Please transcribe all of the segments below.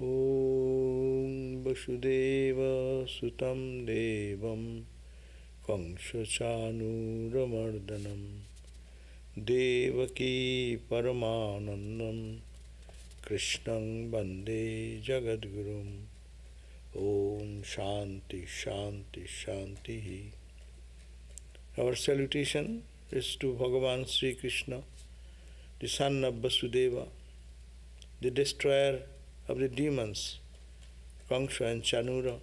Om Vasudeva Sutam Devam Kamsachanuramardanam Devaki Paramanandam Krishnam Bande Jagadgurum. Om Shanti Shanti Shanti. Our salutation is to Bhagavan Sri Krishna, the son of Vasudeva, the destroyer of the demons, Kamsa and Chanura,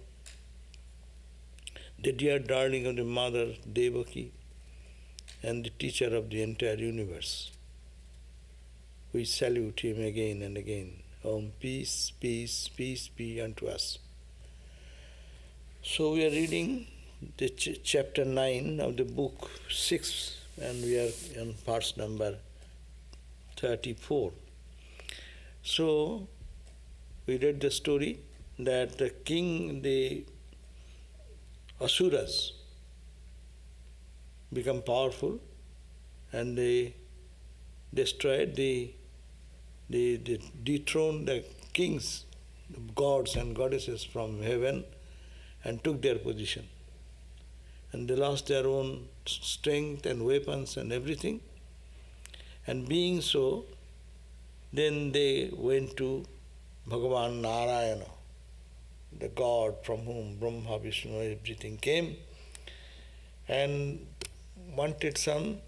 the dear darling of the mother Devaki, and the teacher of the entire universe. We salute him again and again. Om, peace, peace, peace be unto us. So we are reading the chapter 9 of the book 6, and we are on verse number 34. So we read the story that the king, the Asuras, become powerful and they destroyed the dethroned the kings, gods and goddesses from heaven and took their position. And they lost their own strength and weapons and everything. And being so, then they went to Bhagavan Narayana, the God from whom Brahma, Vishnu, everything came, and wanted some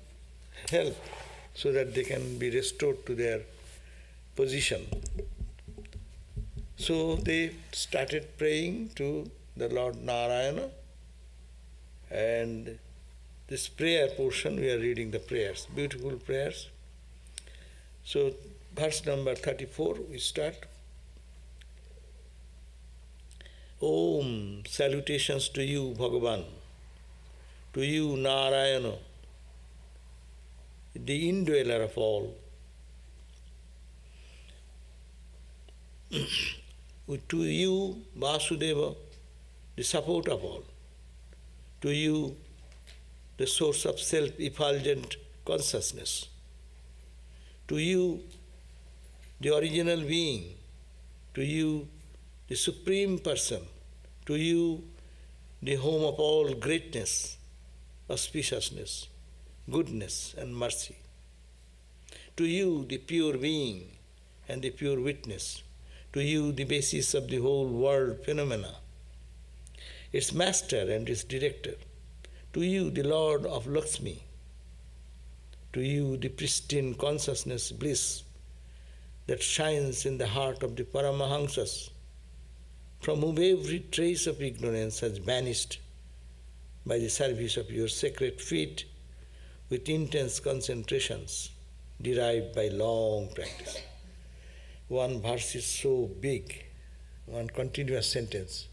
help so that they can be restored to their position. So they started praying to the Lord Narayana, and this prayer portion, we are reading the prayers, beautiful prayers. So verse number 34, we start. Om, salutations to you, Bhagavan, to you, Narayana, the indweller of all, to you, Vasudeva, the support of all, to you, the source of self-effulgent consciousness, to you, the original being, to you, the Supreme Person, to you, the home of all greatness, auspiciousness, goodness and mercy, to you, the pure being and the pure witness, to you, the basis of the whole world phenomena, its master and its director, to you, the Lord of Lakshmi, to you, the pristine consciousness bliss that shines in the heart of the Paramahamsas, from whom every trace of ignorance has vanished by the service of your sacred feet with intense concentrations derived by long practice. One verse is so big, one continuous sentence.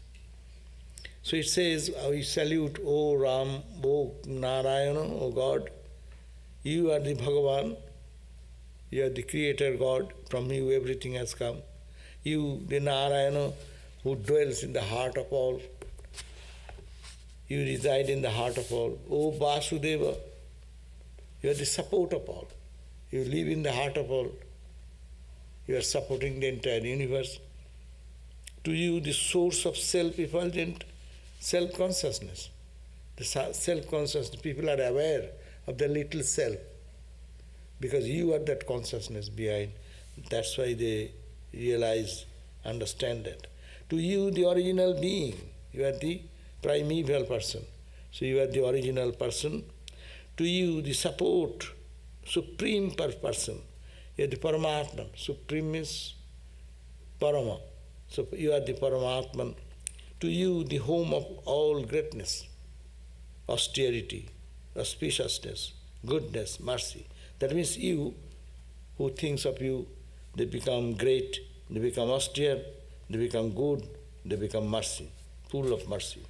So it says, we salute, O Ram, O Narayana, O God, you are the Bhagavan, you are the Creator God, from you everything has come. You, the Narayana, who dwells in the heart of all. You reside in the heart of all. O Vasudeva, you are the support of all. You live in the heart of all. You are supporting the entire universe. To you, the source of self-effulgent self-consciousness. The self-consciousness, people are aware of the little self because you are that consciousness behind. That's why they realize, understand that. To you, the original being, you are the primeval person. So you are the original person. To you, the support, supreme person, you are the Paramatman. Supreme is Parama. So you are the Paramatman. To you, the home of all greatness, austerity, auspiciousness, goodness, mercy. That means you, who thinks of you, they become great, they become austere, they become good, they become mercy, full of mercy.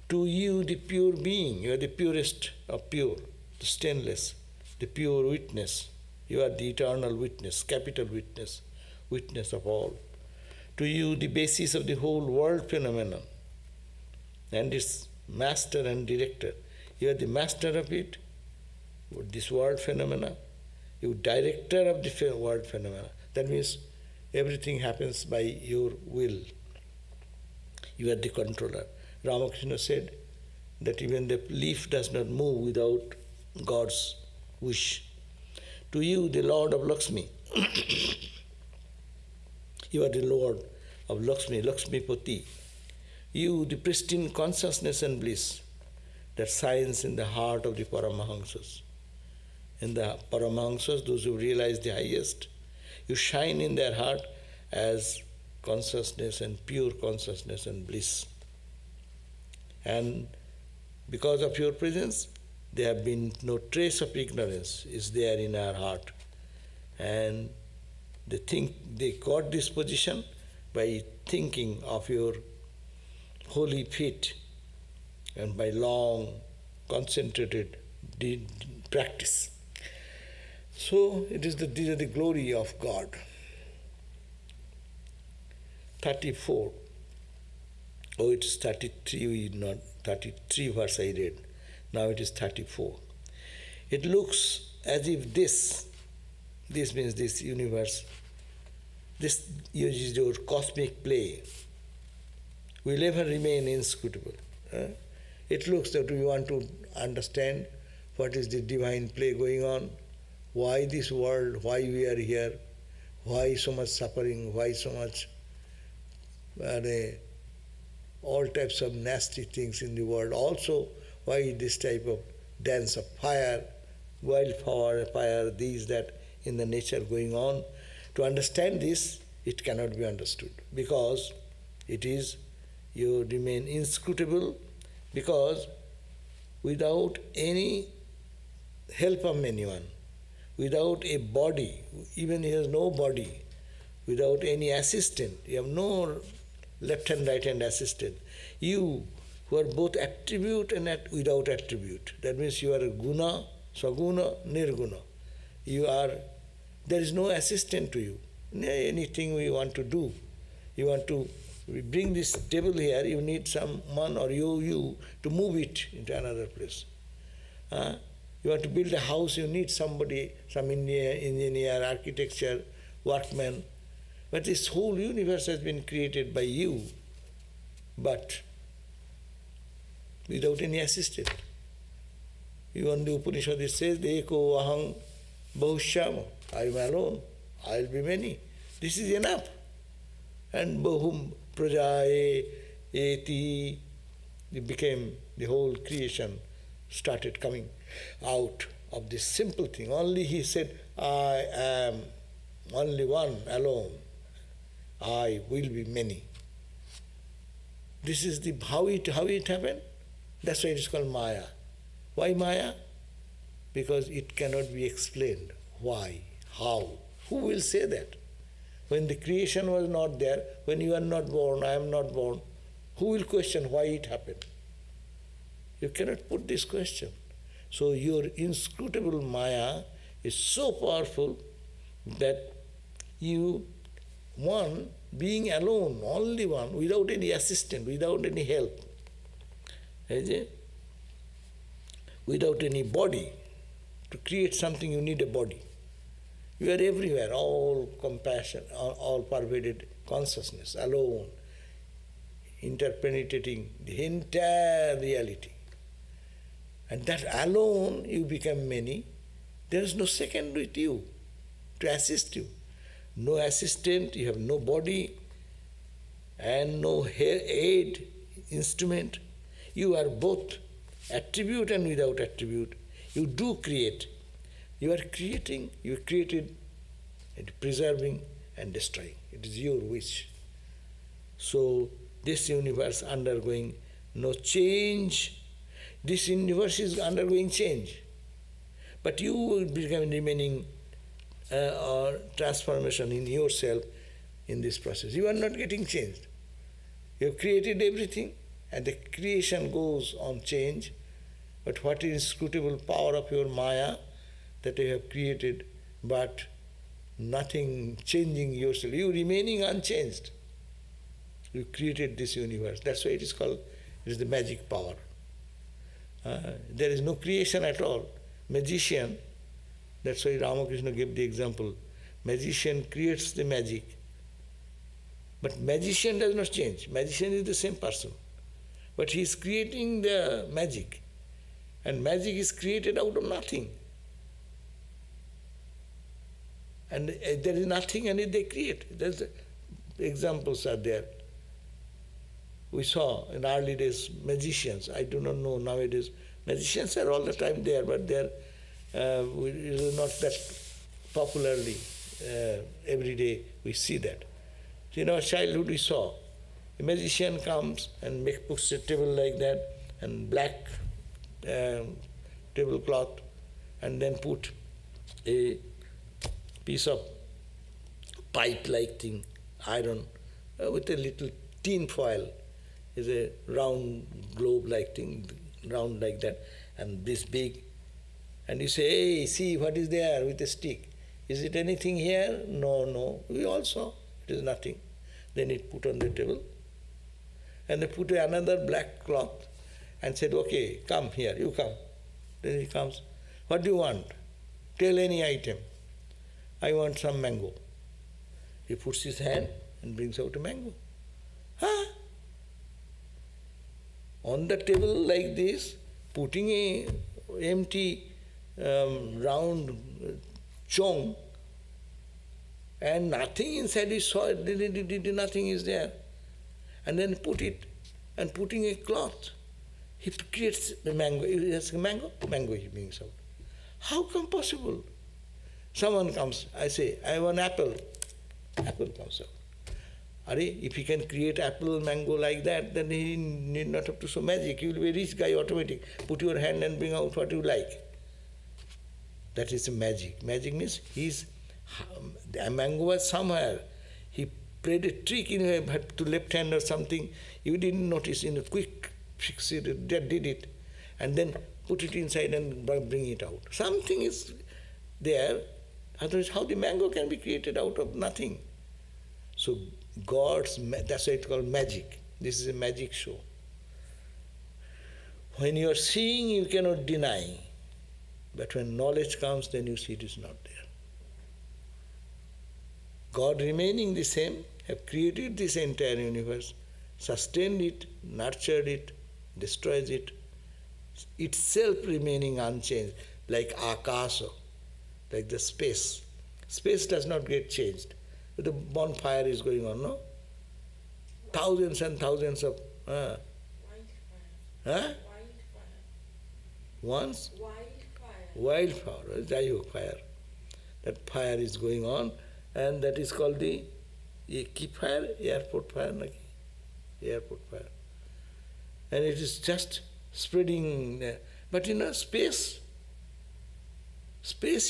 To you, the pure being, you are the purest of pure, the stainless, the pure witness. You are the eternal witness, capital witness, witness of all. To you, the basis of the whole world phenomenon and its master and director. You are the master of it, this world phenomena. You director of the world phenomena. That means Everything happens by your will. You are the controller. Ramakrishna said that even the leaf does not move without God's wish. To you, the Lord of Lakshmi, you are the Lord of Lakshmi, Lakshmipati. You, the pristine consciousness and bliss that shines in the heart of the Paramahamsas. In the Paramahamsas, those who realize the highest, you shine in their heart as consciousness and pure consciousness and bliss. And because of your presence, there have been no trace of ignorance is there in our heart. And they think they got this position by thinking of your holy feet and by long, concentrated practice. So these are the glory of God. 34. Oh, it is 33, not 33 verse I read. Now it is 34. It looks as if this means this universe, this is your cosmic play, will ever remain inscrutable. It looks that we want to understand what is the divine play going on, why this world, why we are here, why so much suffering, why so much all types of nasty things in the world. Also, why this type of dance of fire, wildfire, fire, these, that in the nature going on. To understand this, it cannot be understood because it is, you remain inscrutable, because without any help of anyone, without a body, even he has no body, without any assistant, you have no left hand, right hand assistant. You who are both attribute and without attribute. That means you are a guna, saguna, nirguna. You are, there is no assistant to you. Anything we want to do, you want to bring this table here, you need someone or you to move it into another place. You want to build a house, you need somebody, some engineer, architecture, workman. But this whole universe has been created by you, but without any assistant. Even the Upanishad says, Eko aham bahushyama, I am alone, I will be many. This is enough. And bahum prajaye eti, it became, the whole creation started coming out of this simple thing. Only he said, I am only one, alone. I will be many. This is the how it happened. That's why it is called Maya. Why Maya? Because it cannot be explained. Why? How? Who will say that? When the creation was not there, when you are not born, I am not born, who will question why it happened? You cannot put this question. So your inscrutable Maya is so powerful that you, one, being alone, only one, without any assistant, without any help, without any body. To create something, you need a body. You are everywhere, all compassion, all pervaded consciousness, alone, interpenetrating the entire reality. And that alone, you become many. There is no second with you to assist you. No assistant, you have no body and no aid, instrument. You are both attribute and without attribute. You do create. You are creating, you created and preserving and destroying. It is your wish. So this universe undergoing no change. This universe is undergoing change. But you will become remaining or transformation in yourself in this process. You are not getting changed. You have created everything and the creation goes on change. But what is inscrutable power of your Maya that you have created, but nothing changing yourself. You remaining unchanged. You created this universe. That's why it is called, it is the magic power. There is no creation at all. Magician, that's why Ramakrishna gave the example. Magician creates the magic, But magician does not change. Magician is the same person. But he is creating the magic. And magic is created out of nothing. And there is nothing and they create. There's examples are there. We saw in early days magicians. I do not know nowadays. Magicians are all the time there, but they're not that popularly. Every day we see that. So in our childhood we saw a magician comes and puts a table like that and black tablecloth and then put a piece of pipe-like thing, iron, with a little tin foil, is a round globe-like thing, round like that, and this big. And you say, hey, see what is there with a stick. Is it anything here? No, no. We all saw. It is nothing. Then it put on the table. And they put another black cloth and said, okay, come here, you come. Then he comes. What do you want? Tell any item. I want some mango. He puts his hand and brings out a mango. Huh? On the table like this, putting a empty round chong and nothing inside his soil, nothing is there. And then put it and putting a cloth. He creates the mango. He has a mango, mango he brings out. How come possible? Someone comes, I say, I have an apple. Apple comes out. If he can create apple, mango like that, then he need not have to show magic. He will be a rich guy automatic. Put your hand and bring out what you like. That is the magic. Magic means the mango was somewhere. He played a trick in to left hand or something. You didn't notice, in a quick fix it, that did it. And then put it inside and bring it out. Something is there. Otherwise, how the mango can be created out of nothing? So that's why it's called magic. This is a magic show. When you are seeing, you cannot deny. But when knowledge comes, then you see it is not there. God remaining the same, have created this entire universe, sustained it, nurtured it, destroys it, itself remaining unchanged, like akasa, like the space. Space does not get changed. The bonfire is going on, no? Thousands and thousands of... Wildfire. Huh? Wildfire. Once? Wildfire. Jayok fire. That fire is going on, and that is called the key fire, airport fire, airport fire. And it is just spreading. But space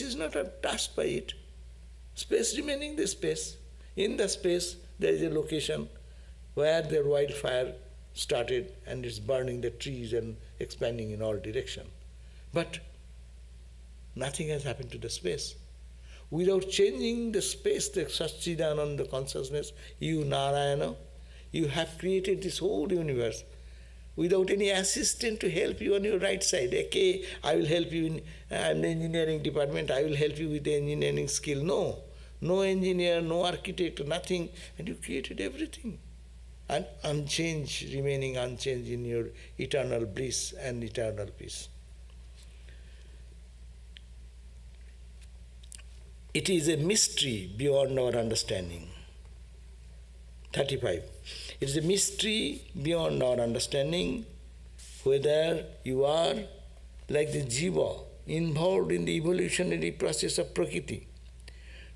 is not touched by it. Space remaining the space. In the space, there is a location where the wildfire started and it's burning the trees and expanding in all directions. But nothing has happened to the space. Without changing the space, the Satchidananda consciousness, you Narayana, you have created this whole universe without any assistant to help you on your right side. Okay, I will help you in the engineering department, I will help you with the engineering skill. No. No engineer, no architect, nothing. And you created everything. And unchanged, remaining unchanged in your eternal bliss and eternal peace. It is a mystery beyond our understanding. 35. It is a mystery beyond our understanding whether you are like the jiva involved in the evolutionary process of Prakriti,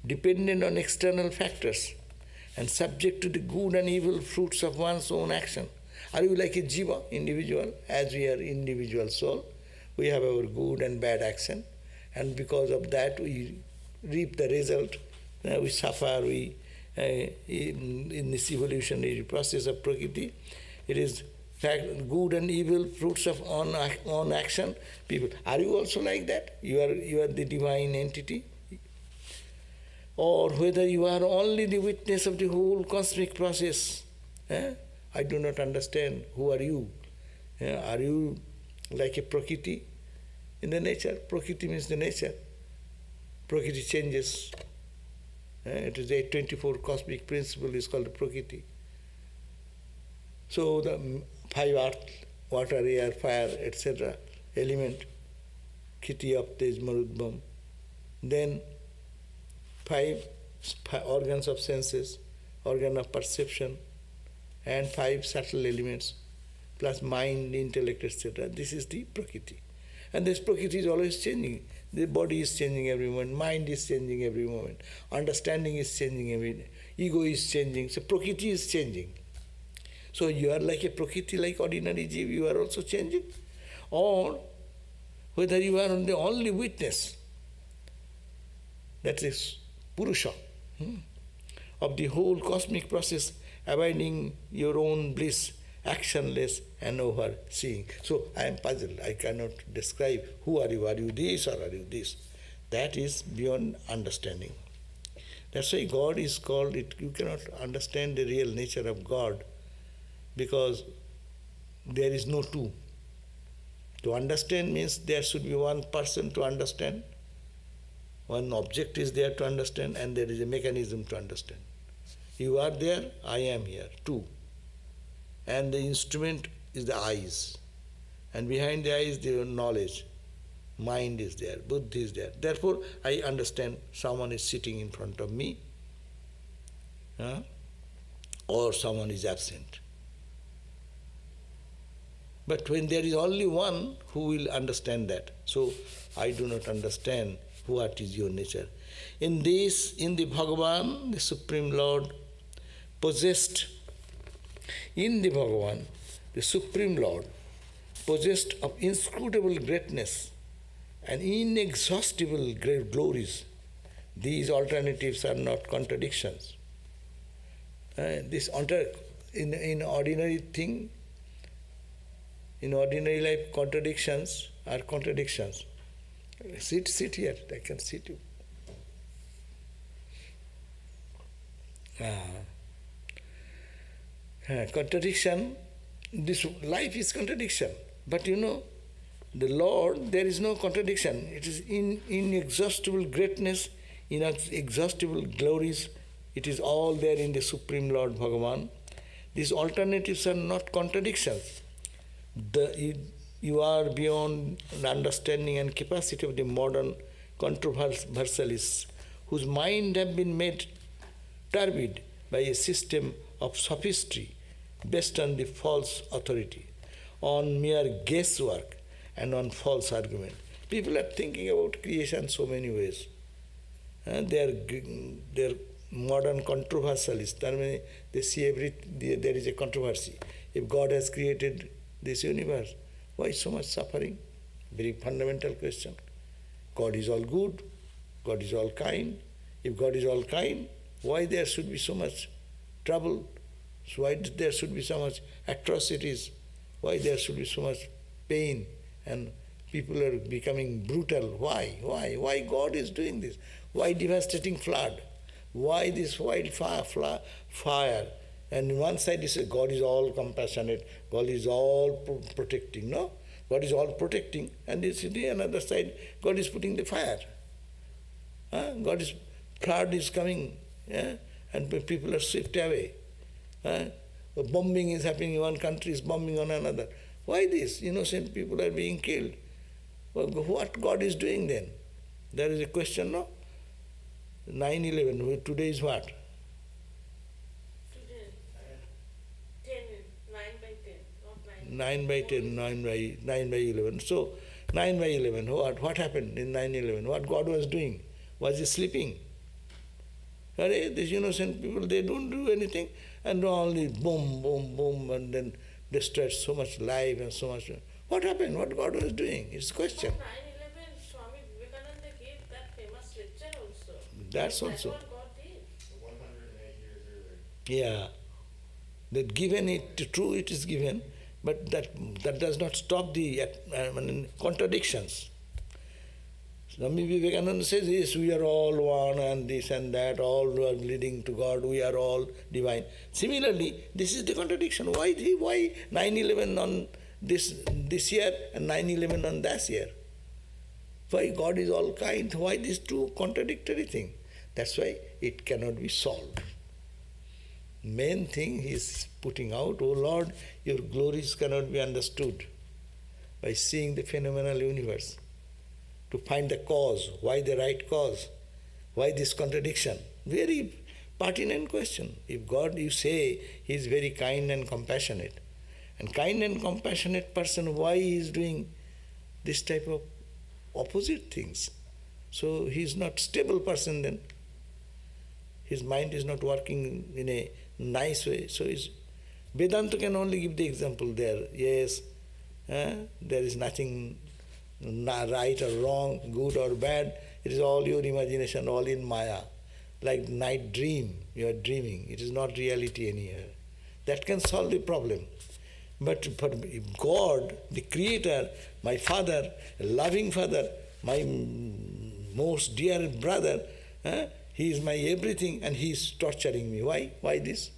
dependent on external factors and subject to the good and evil fruits of one's own action. Are you like a jiva, individual? As we are individual soul, we have our good and bad action, and because of that we reap the result. We suffer, in this evolutionary process of Prakriti. It is good and evil fruits of on action. People, are you also like that? You are the divine entity? Or whether you are only the witness of the whole cosmic process. I do not understand. Who are you? Are you like a Prakriti in the nature? Prakriti means the nature. Prakriti changes. It is 824 cosmic principle is called Prakriti. So the 5 earth, water, air, fire, etc. element, Khiti, Ap, Tej, Marudbam. Then 5 organs of senses, organ of perception, and 5 subtle elements, plus mind, intellect, etc. This is the Prakriti. And this Prakriti is always changing. The body is changing every moment, mind is changing every moment, understanding is changing every day, ego is changing, so Prakriti is changing. So you are like a Prakriti, like ordinary Jeev, you are also changing. Or whether you are the only witness, that is Purusha, of the whole cosmic process, abiding your own bliss, actionless and overseeing. So I am puzzled. I cannot describe who are you this or are you this? That is beyond understanding. That's why God is called it. You cannot understand the real nature of God because there is no two. To understand means there should be one person to understand, one object is there to understand, and there is a mechanism to understand. You are there, I am here, two. And the instrument is the eyes. And behind the eyes, the knowledge. Mind is there, buddhi is there. Therefore, I understand someone is sitting in front of me, or someone is absent. But when there is only one who will understand that, so I do not understand what is your nature. In the Bhagavan, the Supreme Lord, possessed, in the Bhagavan, the Supreme Lord, possessed of inscrutable greatness and inexhaustible great glories. These alternatives are not contradictions. In ordinary thing, in ordinary life, contradictions are contradictions. Sit here, I can sit you. Contradiction, this life is contradiction. But you know, the Lord, there is no contradiction. It is inexhaustible greatness, inexhaustible glories. It is all there in the Supreme Lord Bhagavan. These alternatives are not contradictions. You are beyond the understanding and capacity of the modern controversialists, whose mind have been made turbid by a system of sophistry based on the false authority, on mere guesswork and on false argument. People are thinking about creation so many ways. They are modern controversialists. I mean, they see there is a controversy. If God has created this universe, why so much suffering? Very fundamental question. God is all good, God is all kind. If God is all kind, why there should be so much trouble? So why there should be so much atrocities? Why there should be so much pain and people are becoming brutal? Why? Why God is doing this? Why devastating flood? Why this wildfire? And on one side you say God is all compassionate, God is all protecting. No, God is all protecting, and this is the another side, God is putting the fire. Flood is coming, and people are swept away. Bombing is happening in one country, is bombing on another. Why this? Innocent people are being killed. Well, what God is doing then? There is a question, no? 9/11, today is what? Today, 9 by 10, not 9 by 10, 9 by 11. So, 9 by 11, what happened in 9/11? What God was doing? Was he sleeping? These innocent people, they don't do anything, and only boom, boom, boom, and then destroyed so much life and so much. What happened? What God was doing? It's a question. On 9/11, Swami Vivekananda gave that famous lecture also. That's also. What God did. 108 years earlier. Yeah. That given it, true it is given, but that does not stop the contradictions. Swami Vivekananda says, yes, we are all one and this and that, all are leading to God, we are all divine. Similarly, this is the contradiction. Why 9/11 on this year and 9/11 on that year? Why God is all kind? Why these two contradictory things? That's why it cannot be solved. Main thing he is putting out, oh Lord, your glories cannot be understood by seeing the phenomenal universe. To find the cause, why the right cause, why this contradiction? Very pertinent question. If God, you say, he is very kind and compassionate, and kind and compassionate person, why he is doing this type of opposite things? So he is not stable person then. His mind is not working in a nice way. So Vedanta can only give the example there. Yes, there is nothing right or wrong, good or bad. It is all your imagination, all in Maya. Like night dream, you are dreaming. It is not reality anywhere. That can solve the problem. But for God, the Creator, my Father, loving Father, my most dear brother, he is my everything and he is torturing me. Why? Why this?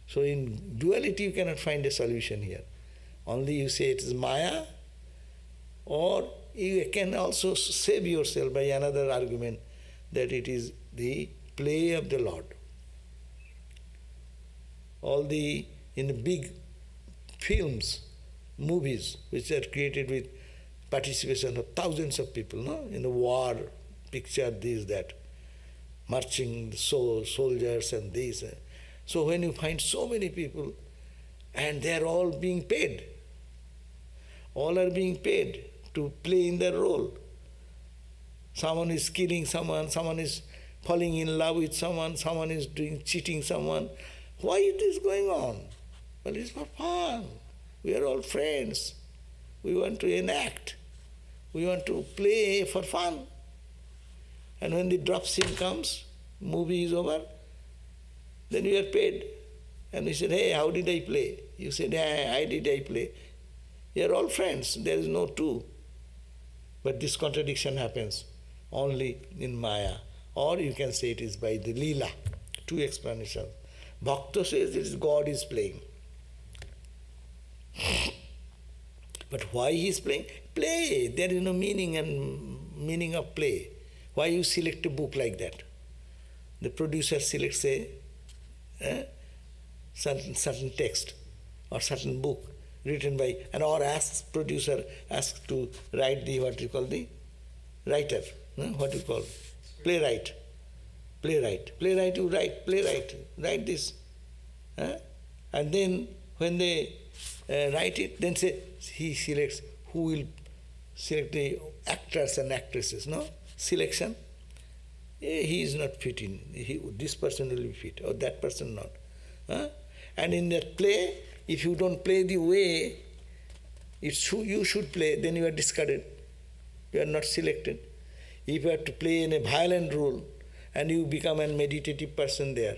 So in duality you cannot find a solution here. Only you say it is Maya, or you can also save yourself by another argument that it is the play of the Lord. All in the big films, movies, which are created with participation of thousands of people, no? In the war, picture this, that, marching soldiers and this. So when you find so many people, and they are all being paid, all are being paid to play in their role. Someone is killing someone, someone is falling in love with someone, someone is cheating someone. Why is this going on? Well, it's for fun. We are all friends. We want to enact. We want to play for fun. And when the drop scene comes, movie is over, then we are paid. And we said, hey, how did I play? You said, hey, how did I play? You are all friends. There is no two. But this contradiction happens only in Maya. Or you can say it is by the Leela. Two explanations. Bhakta says it is God is playing. But why he is playing? Play. There is no meaning of play. Why you select a book like that? The producer selects a certain text or certain book written by, or producer asks to write the, what you call the writer, what you call, playwright, you write this. And then when they write it, then he selects who will select the actors and actresses, no? Selection. He is not fit in. This person will be fit, or that person not. And in that play, if you don't play the way you should play, then you are discarded. You are not selected. If you have to play in a violent role and you become a meditative person there,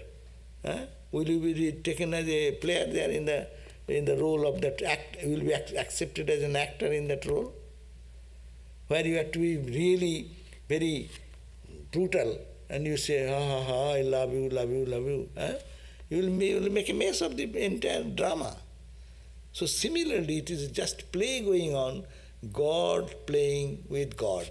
will you be taken as a player there in the role of that act? You will be accepted as an actor in that role? Where you have to be really very brutal and you say, I love you, love you, love you. You will make a mess of the entire drama. So similarly, it is just play going on, God playing with God.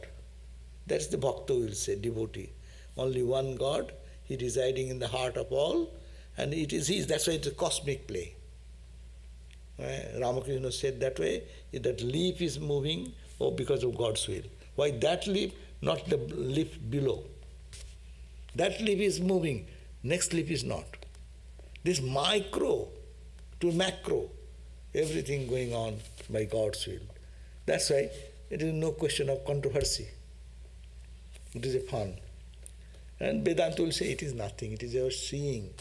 That's the bhakta will say, devotee. Only one God, he residing in the heart of all, and it is his. That's why it's a cosmic play. Ramakrishna said that way, that leaf is moving because of God's will. Why that leaf, not the leaf below? That leaf is moving, next leaf is not. This micro to macro, everything going on by God's will. That's why it is no question of controversy. It is a fun. And Vedanta will say it is nothing, it is our seeing.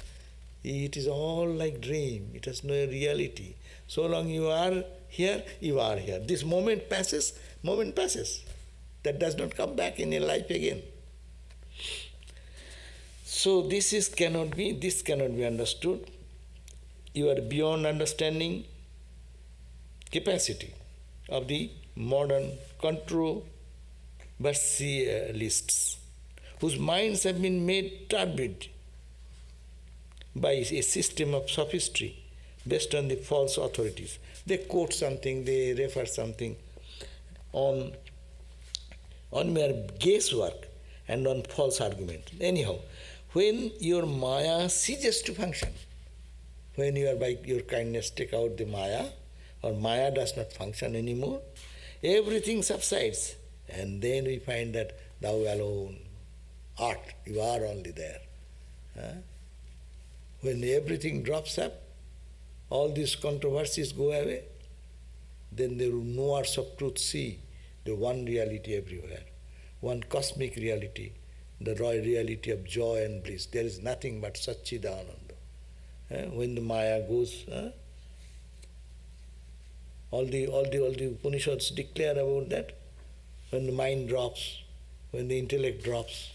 It is all like dream, it has no reality. So long you are here, you are here. This moment passes. That does not come back in your life again. So this cannot be understood. You are beyond understanding capacity of the modern controversialists, whose minds have been made turbid by a system of sophistry based on the false authorities. They quote something, they refer something on mere guesswork, and on false argument. Anyhow, when your Maya ceases to function, when you are by your kindness take out the Maya, or Maya does not function anymore, everything subsides, and then we find that thou alone art, you are only there. When everything drops up, all these controversies go away, then the knowers of truth see the one reality everywhere, one cosmic reality, the raw reality of joy and bliss. There is nothing but Satchidananda. When the Maya goes, all the Upanishads declare about that. When the mind drops, when the intellect drops,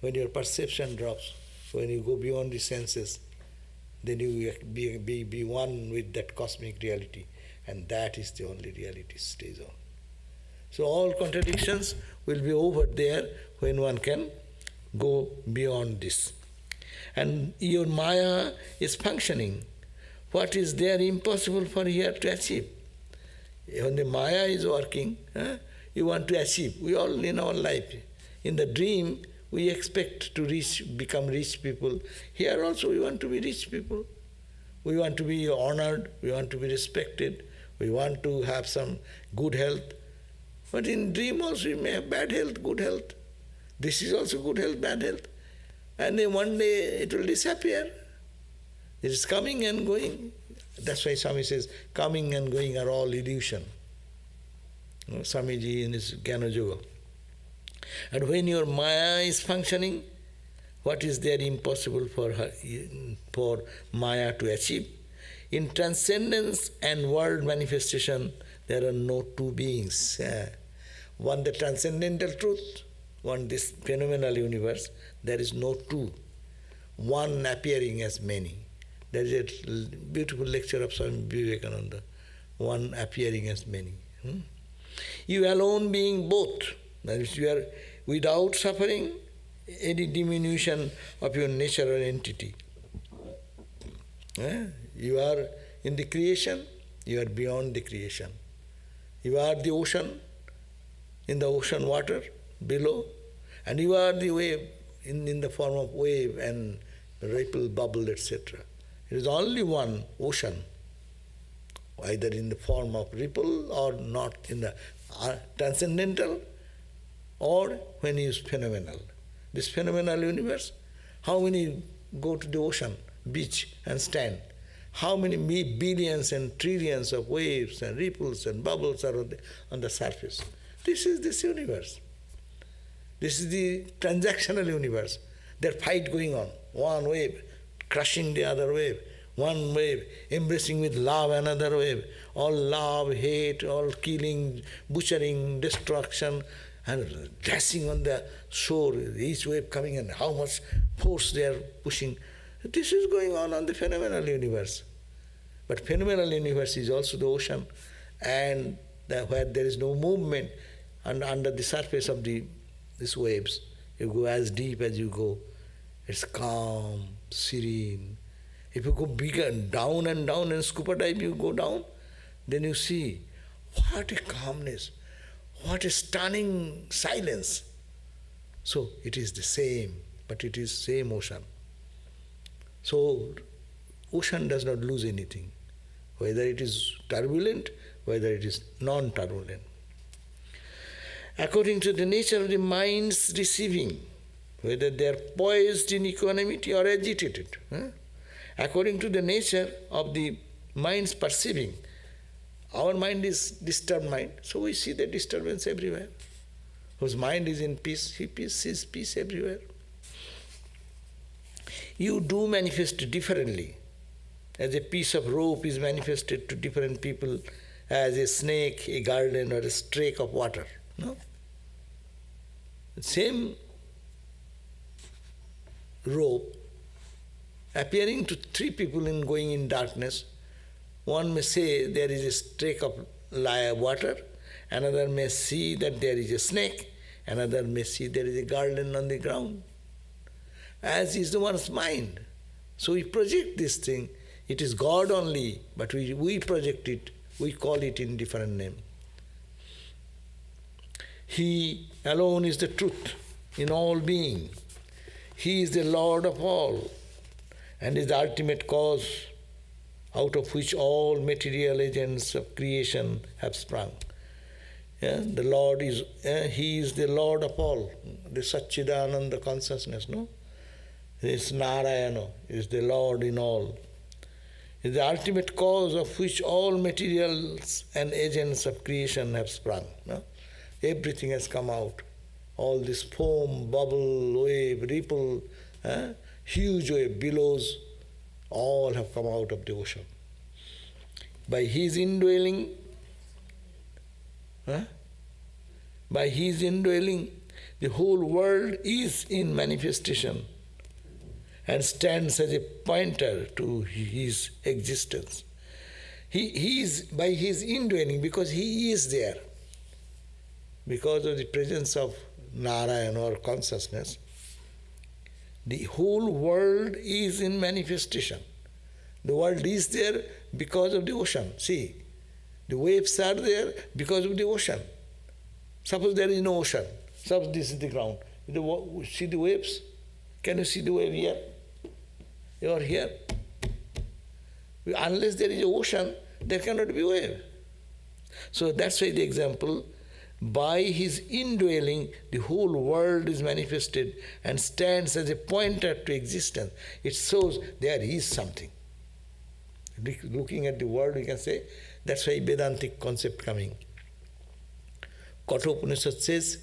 when your perception drops, when you go beyond the senses, then you be one with that cosmic reality, and that is the only reality stays on. So all contradictions will be over there when one can go beyond this. And your Maya is functioning. What is there impossible for here to achieve? When the Maya is working, you want to achieve. We all in our life, in the dream, we expect to become rich people. Here also we want to be rich people. We want to be honored, we want to be respected, we want to have some good health. But in dream also we may have bad health, good health. This is also good health, bad health. And then one day it will disappear. It is coming and going. That's why Swami says, coming and going are all illusion. Swamiji in his Jnana Yoga. And when your Maya is functioning, what is there impossible for Maya to achieve? In transcendence and world manifestation, there are no two beings. One the transcendental truth, one this phenomenal universe, there is no two. One appearing as many. There is a beautiful lecture of Swami Vivekananda, one appearing as many. You alone being both, that is, you are without suffering any diminution of your nature or entity. You are in the creation, you are beyond the creation. You are the ocean, in the ocean water below, and you are the wave in the form of wave and ripple, bubble, etc. It is only one ocean, either in the form of ripple or not in the transcendental, or when he is phenomenal. This phenomenal universe, how many go to the ocean, beach and stand? How many billions and trillions of waves and ripples and bubbles are on the surface? This is this universe. This is the transactional universe. There's fight going on. One wave crushing the other wave. One wave embracing with love another wave. All love, hate, all killing, butchering, destruction, and dashing on the shore, each wave coming and how much force they are pushing. This is going on the phenomenal universe. But phenomenal universe is also the ocean, and where there is no movement, and under the surface of these waves, you go as deep as you go. It's calm, serene. If you go bigger, down and scuba dive, you go down, then you see what a calmness, what a stunning silence. So it is the same, but it is same ocean. So ocean does not lose anything, whether it is turbulent, whether it is non-turbulent. According to the nature of the mind's receiving, whether they are poised in equanimity or agitated, according to the nature of the mind's perceiving, our mind is disturbed mind, so we see the disturbance everywhere. Whose mind is in peace, he sees peace everywhere. You do manifest differently. As a piece of rope is manifested to different people as a snake, a garden, or a streak of water. No? The same rope appearing to three people in going in darkness. One may say there is a streak of water, another may see that there is a snake, another may see there is a garden on the ground. As is the one's mind. So we project this thing. It is God only, but we project it, we call it in different name. He alone is the truth. in all being. He is the Lord of all and is the ultimate cause out of which all material agents of creation have sprung. Yeah? The Lord is, He is the Lord of all, the Satchidananda consciousness, no? This Narayana is the Lord in all. Is the ultimate cause of which all materials and agents of creation have sprung. No? Everything has come out. All this foam, bubble, wave, ripple, huge wave, billows, all have come out of the ocean. By His indwelling, the whole world is in manifestation and stands as a pointer to His existence. He is, by His indwelling, because He is there, because of the presence of Narayana or consciousness, the whole world is in manifestation. The world is there because of the ocean. See, the waves are there because of the ocean. Suppose there is no ocean. Suppose this is the ground. See the waves? Can you see the wave here? You are here. Unless there is an ocean, there cannot be wave. So that's why the example, by His indwelling, the whole world is manifested and stands as a pointer to existence. It shows there is something. Looking at the world, we can say, that's why Vedantic concept coming. Kathopanishad says,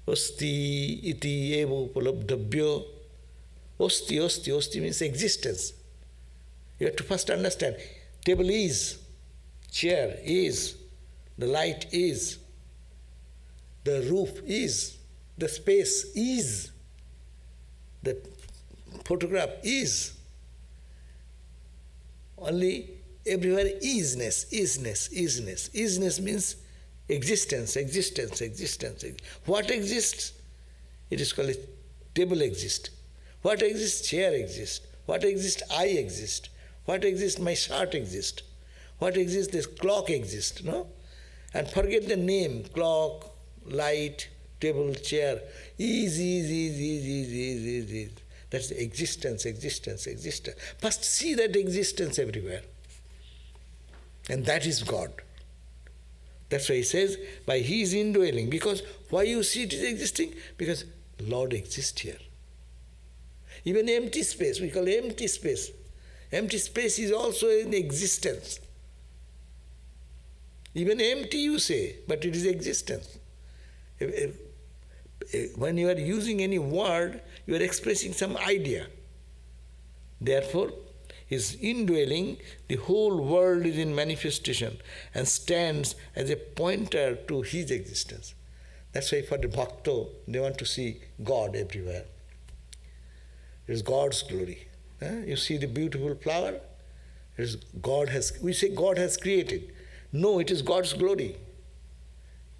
Osti iti eva upalabdhabhyo. Osti, osti, osti means existence. You have to first understand, table is, chair is, the light is, the roof is, the space is, the photograph is. Only everywhere isness, isness, isness. Isness means existence, existence, existence. What exists? It is called table exists. What exists? Chair exists. What exists? I exist. What exists? My shirt exists. What exists? This clock exists, no? And forget the name, clock, light, table, chair. Is. That's the existence, existence, existence. First see that existence everywhere. And that is God. That's why He says, by His indwelling. Because why you see it is existing? Because Lord exists here. Even empty space, we call empty space. Empty space is also in existence. Even empty you say, but it is existence. When you are using any word, you are expressing some idea. Therefore, His indwelling, the whole world is in manifestation and stands as a pointer to His existence. That's why for the bhakta, they want to see God everywhere. It is God's glory. You see the beautiful flower? It is we say God has created. No, it is God's glory.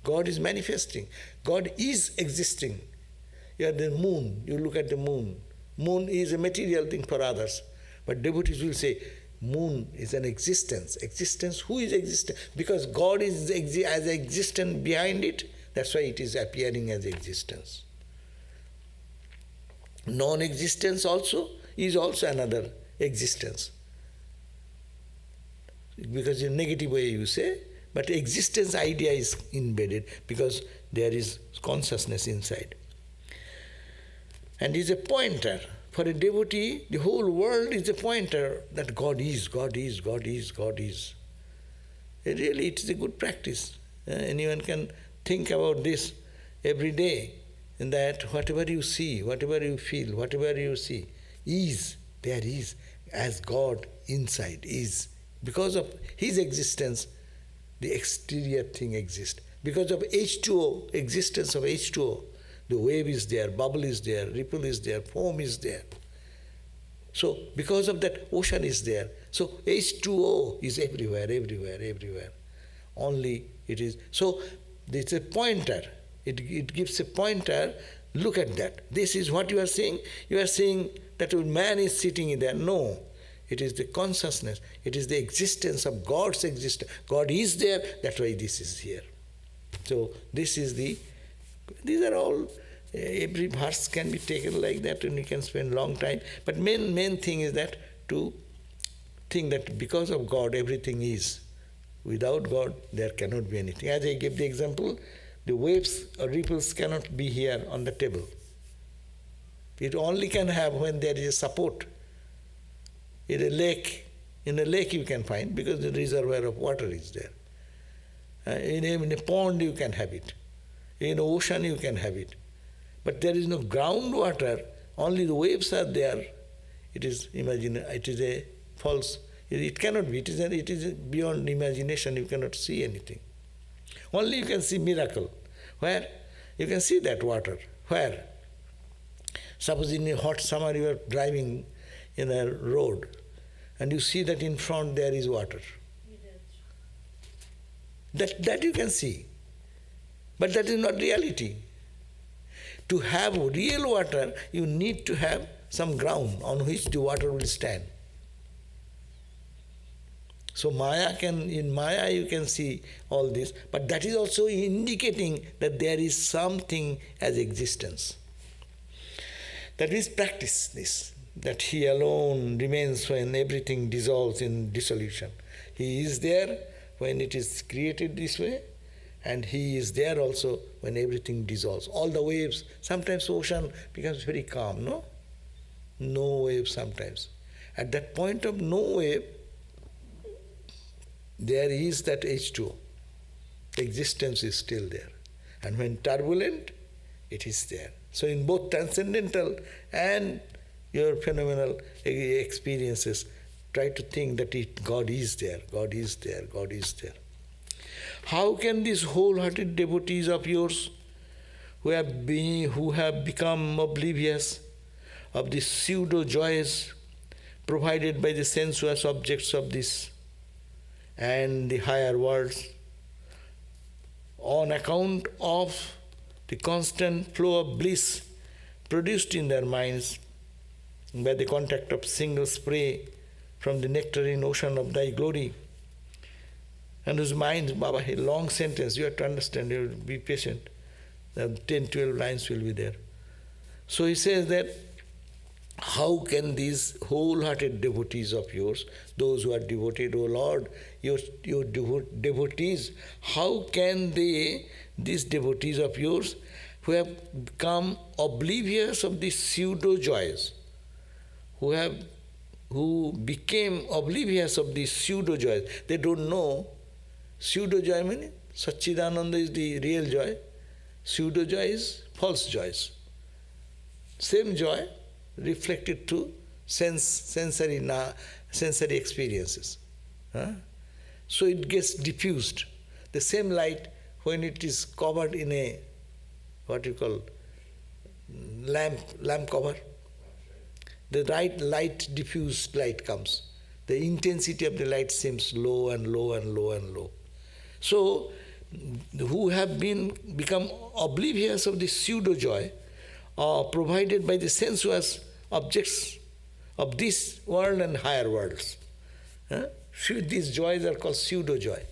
God is manifesting. God is existing. You are the moon. You look at the moon. Moon is a material thing for others. But devotees will say, moon is an existence. Existence, who is existent? Because God is as existent behind it, that's why it is appearing as existence. Non-existence also is also another existence. Because in a negative way you say, but existence idea is embedded because there is consciousness inside. And is a pointer. For a devotee, the whole world is a pointer that God is, God is, God is, God is. Really, it is a good practice. Anyone can think about this every day, and that whatever you see, whatever you feel, whatever you see, is, there is, as God inside is. Because of His existence, the exterior thing exists. Because of H2O, existence of H2O, the wave is there, bubble is there, ripple is there, foam is there. So, because of that, ocean is there. So, H2O is everywhere, everywhere, everywhere. Only it is. So, it's a pointer. It gives a pointer. Look at that. This is what you are saying. You are saying that man is sitting in there. No. It is the consciousness. It is the existence of God's existence. God is there. That's why this is here. So, this is these are all Every verse can be taken like that and you can spend long time. But main thing is that to think that because of God everything is. Without God there cannot be anything. As I gave the example, the waves or ripples cannot be here on the table. It only can have when there is a support. In a lake you can find because the reservoir of water is there. In a pond you can have it. In the ocean you can have it. But there is no groundwater, only the waves are there. It is a false. It cannot be. It is beyond imagination. You cannot see anything. Only you can see miracle. Where? You can see that water. Where? Suppose in a hot summer you are driving in a road and you see that in front there is water. That you can see. But that is not reality. To have real water, you need to have some ground on which the water will stand. So in Maya you can see all this, but that is also indicating that there is something as existence. That is practice this, that He alone remains when everything dissolves in dissolution. He is there when it is created this way, and He is there also when everything dissolves. All the waves, sometimes ocean becomes very calm, no? No wave sometimes. At that point of no wave, there is that H2O. Existence is still there. And when turbulent, it is there. So in both transcendental and your phenomenal experiences, try to think that God is there, God is there, God is there. How can these wholehearted devotees of yours who have become oblivious of the pseudo joys provided by the sensuous objects of this and the higher worlds, on account of the constant flow of bliss produced in their minds by the contact of single spray from the nectarine ocean of thy glory, and whose minds, Baba, a long sentence, you have to understand, you have to be patient. 10, 12 lines will be there. So he says that, how can these wholehearted devotees of yours, those who are devoted, O Lord, your devotees, how can these devotees of yours who have become oblivious of these pseudo joys, who became oblivious of these pseudo joys, they don't know. Pseudo joy means Satchidananda is the real joy, pseudo joy is false joys. Same joy reflected to sensory experiences. So it gets diffused. The same light, when it is covered in a, what you call, lamp cover, the right light, diffused light comes. The intensity of the light seems low and low and low and low. So, who have become oblivious of the pseudo joy provided by the sensuous objects of this world and higher worlds. These joys are called pseudo joy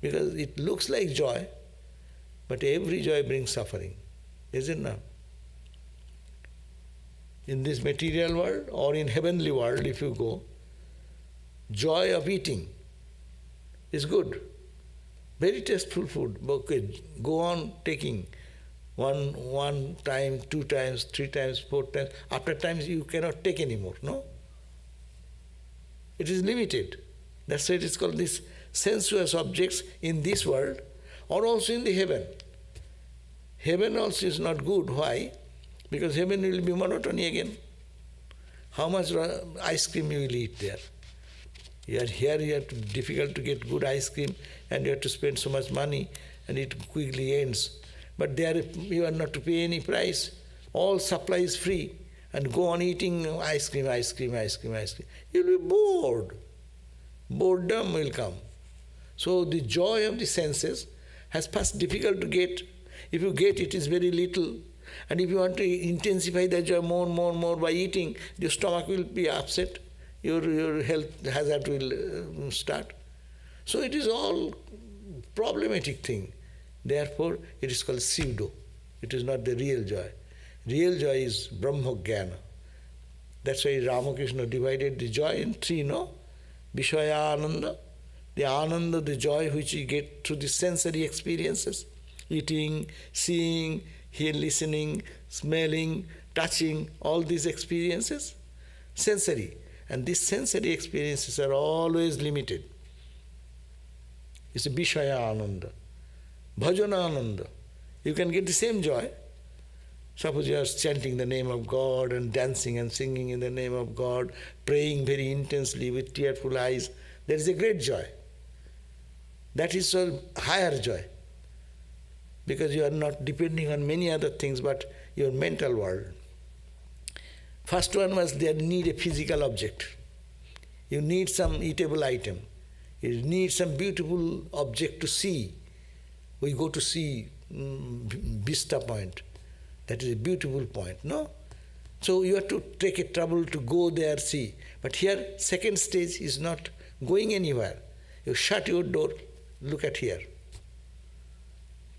because it looks like joy, but every joy brings suffering, is it not? In this material world or in heavenly world, if you go, joy of eating is good. Very tasteful food. Okay, go on taking one time, 2 times, 3 times, 4 times. After times you cannot take anymore, no? It is limited. That's why it is called these sensuous objects in this world or also in the heaven. Heaven also is not good. Why? Because heaven will be monotony again. How much ice cream you will eat there? Here you have to, difficult to get good ice cream and you have to spend so much money and it quickly ends. But there you are not to pay any price. All supply is free and go on eating ice cream, ice cream, ice cream, ice cream. You'll be bored. Boredom will come. So the joy of the senses has first difficult to get. If you get it is very little. And if you want to intensify the joy more by eating, your stomach will be upset. Your health hazard will start. So it is all problematic thing. Therefore, it is called pseudo. It is not the real joy. Real joy is Brahma-jnana. That's why Ramakrishna divided the joy in three, no? Vishaya Ananda, the Ananda, the joy which you get through the sensory experiences, eating, seeing, listening, smelling, touching, all these experiences, sensory. And these sensory experiences are always limited. It's a Vishaya Ananda. Bhajana Ananda. You can get the same joy. Suppose you are chanting the name of God and dancing and singing in the name of God, praying very intensely with tearful eyes. There is a great joy. That is a higher joy. Because you are not depending on many other things but your mental world. First one was they need a physical object. You need some eatable item. You need some beautiful object to see. We go to see Vista Point. That is a beautiful point, no? So you have to take a trouble to go there, see. But here, second stage is not going anywhere. You shut your door, look at here.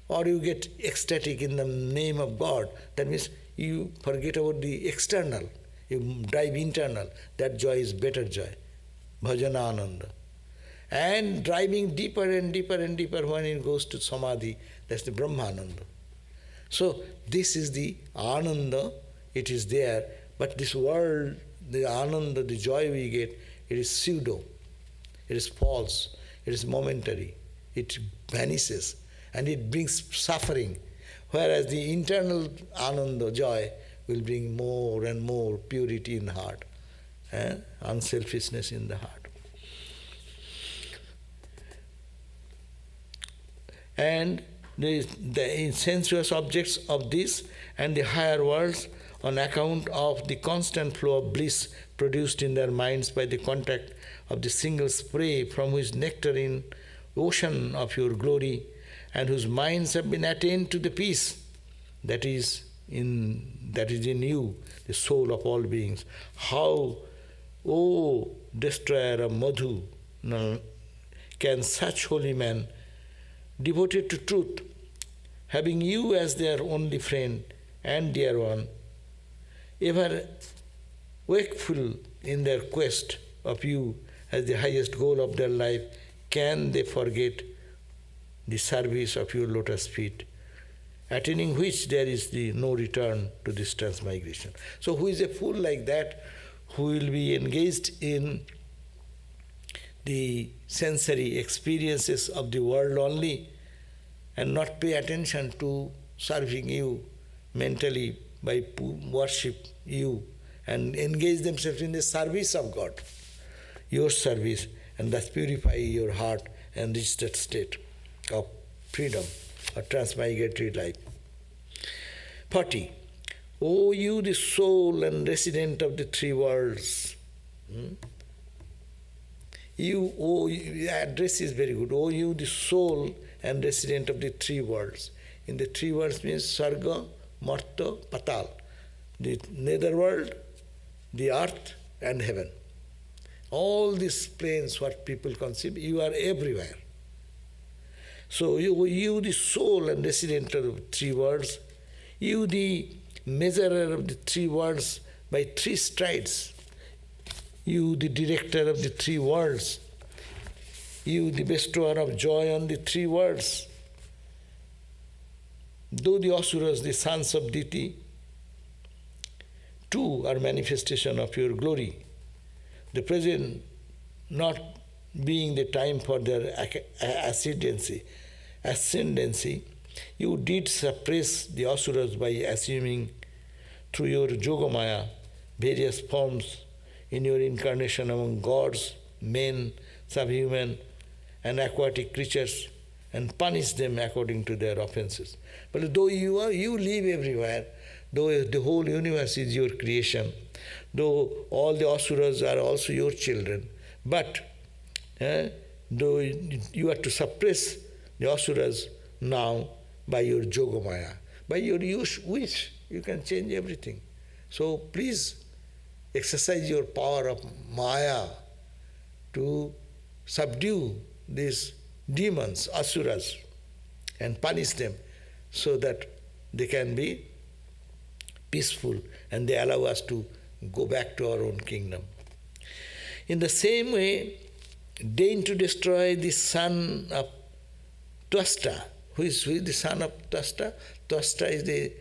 Or you get ecstatic in the name of God. That means you forget about the external. You drive internal. That joy is better joy. Bhajana Ananda. And driving deeper and deeper and deeper when it goes to Samadhi, that's the Brahmananda. So this is the Ananda, it is there, but this world, the Ananda, the joy we get, it is pseudo, it is false, it is momentary, it vanishes and it brings suffering, whereas the internal Ananda, joy, will bring more and more purity in the heart, unselfishness in the heart. And the sensuous objects of this and the higher worlds, on account of the constant flow of bliss produced in their minds by the contact of the single spray from whose nectarine ocean of your glory, and whose minds have been attained to the peace that is in you, the soul of all beings. How, O destroyer of Madhu, can such holy men, devoted to truth, having you as their only friend and dear one, ever wakeful in their quest of you as the highest goal of their life, can they forget the service of your lotus feet, attaining which there is no return to this transmigration? So who is a fool like that, who will be engaged in the sensory experiences of the world only and not pay attention to serving you mentally by worship you and engage themselves in the service of God, your service, and thus purify your heart and reach that state of freedom, or transmigratory life. 40. O you, the soul and resident of the three worlds. The address is very good. O you, the soul and resident of the three worlds. In the three worlds means Sarga, Marta, Patal. The netherworld, the earth, and heaven. All these planes, what people conceive, you are everywhere. So you the soul and resident of the three worlds, you the measurer of the three worlds by three strides, you the director of the three worlds, you the bestower of joy on the three worlds. Though the asuras, the sons of deity, too are manifestation of your glory, the present not being the time for their ascendancy, you did suppress the asuras by assuming through your Yogamaya various forms in your incarnation among gods, men, subhuman, and aquatic creatures, and punish them according to their offenses. But though you live everywhere, though the whole universe is your creation, though all the asuras are also your children, but though you have to suppress the asuras now by your Yogamaya, by your wish, you can change everything. So please exercise your power of Maya to subdue these demons, asuras, and punish them so that they can be peaceful, and they allow us to go back to our own kingdom. In the same way, deign to destroy the son of Twasta. Who is the son of Twasta? Twasta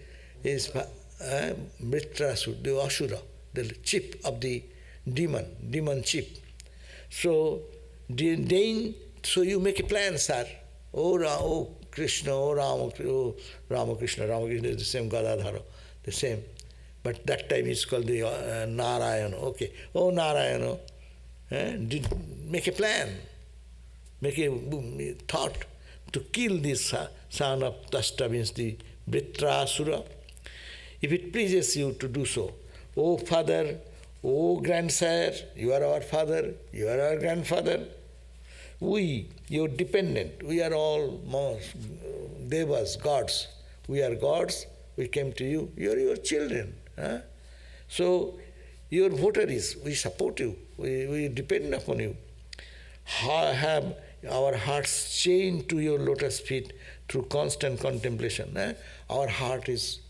is Vritrasura, the Asura, the chief of the demon chief. So, deign, so you make a plan, sir. Oh Krishna, Ramakrishna is the same, Gadadhara, the same. But that time it's called the Narayana. Okay. Oh Narayana, make a plan, make a thought to kill this son of Twasta, means the Vritrasura. If it pleases you to do so, oh father, oh grandsire, you are our father, you are our grandfather. We, your dependent, we are all devas, gods. We are gods, we came to you, you are your children. So, your votaries, we support you, we depend upon you. Have our hearts chained to your lotus feet through constant contemplation. Our heart is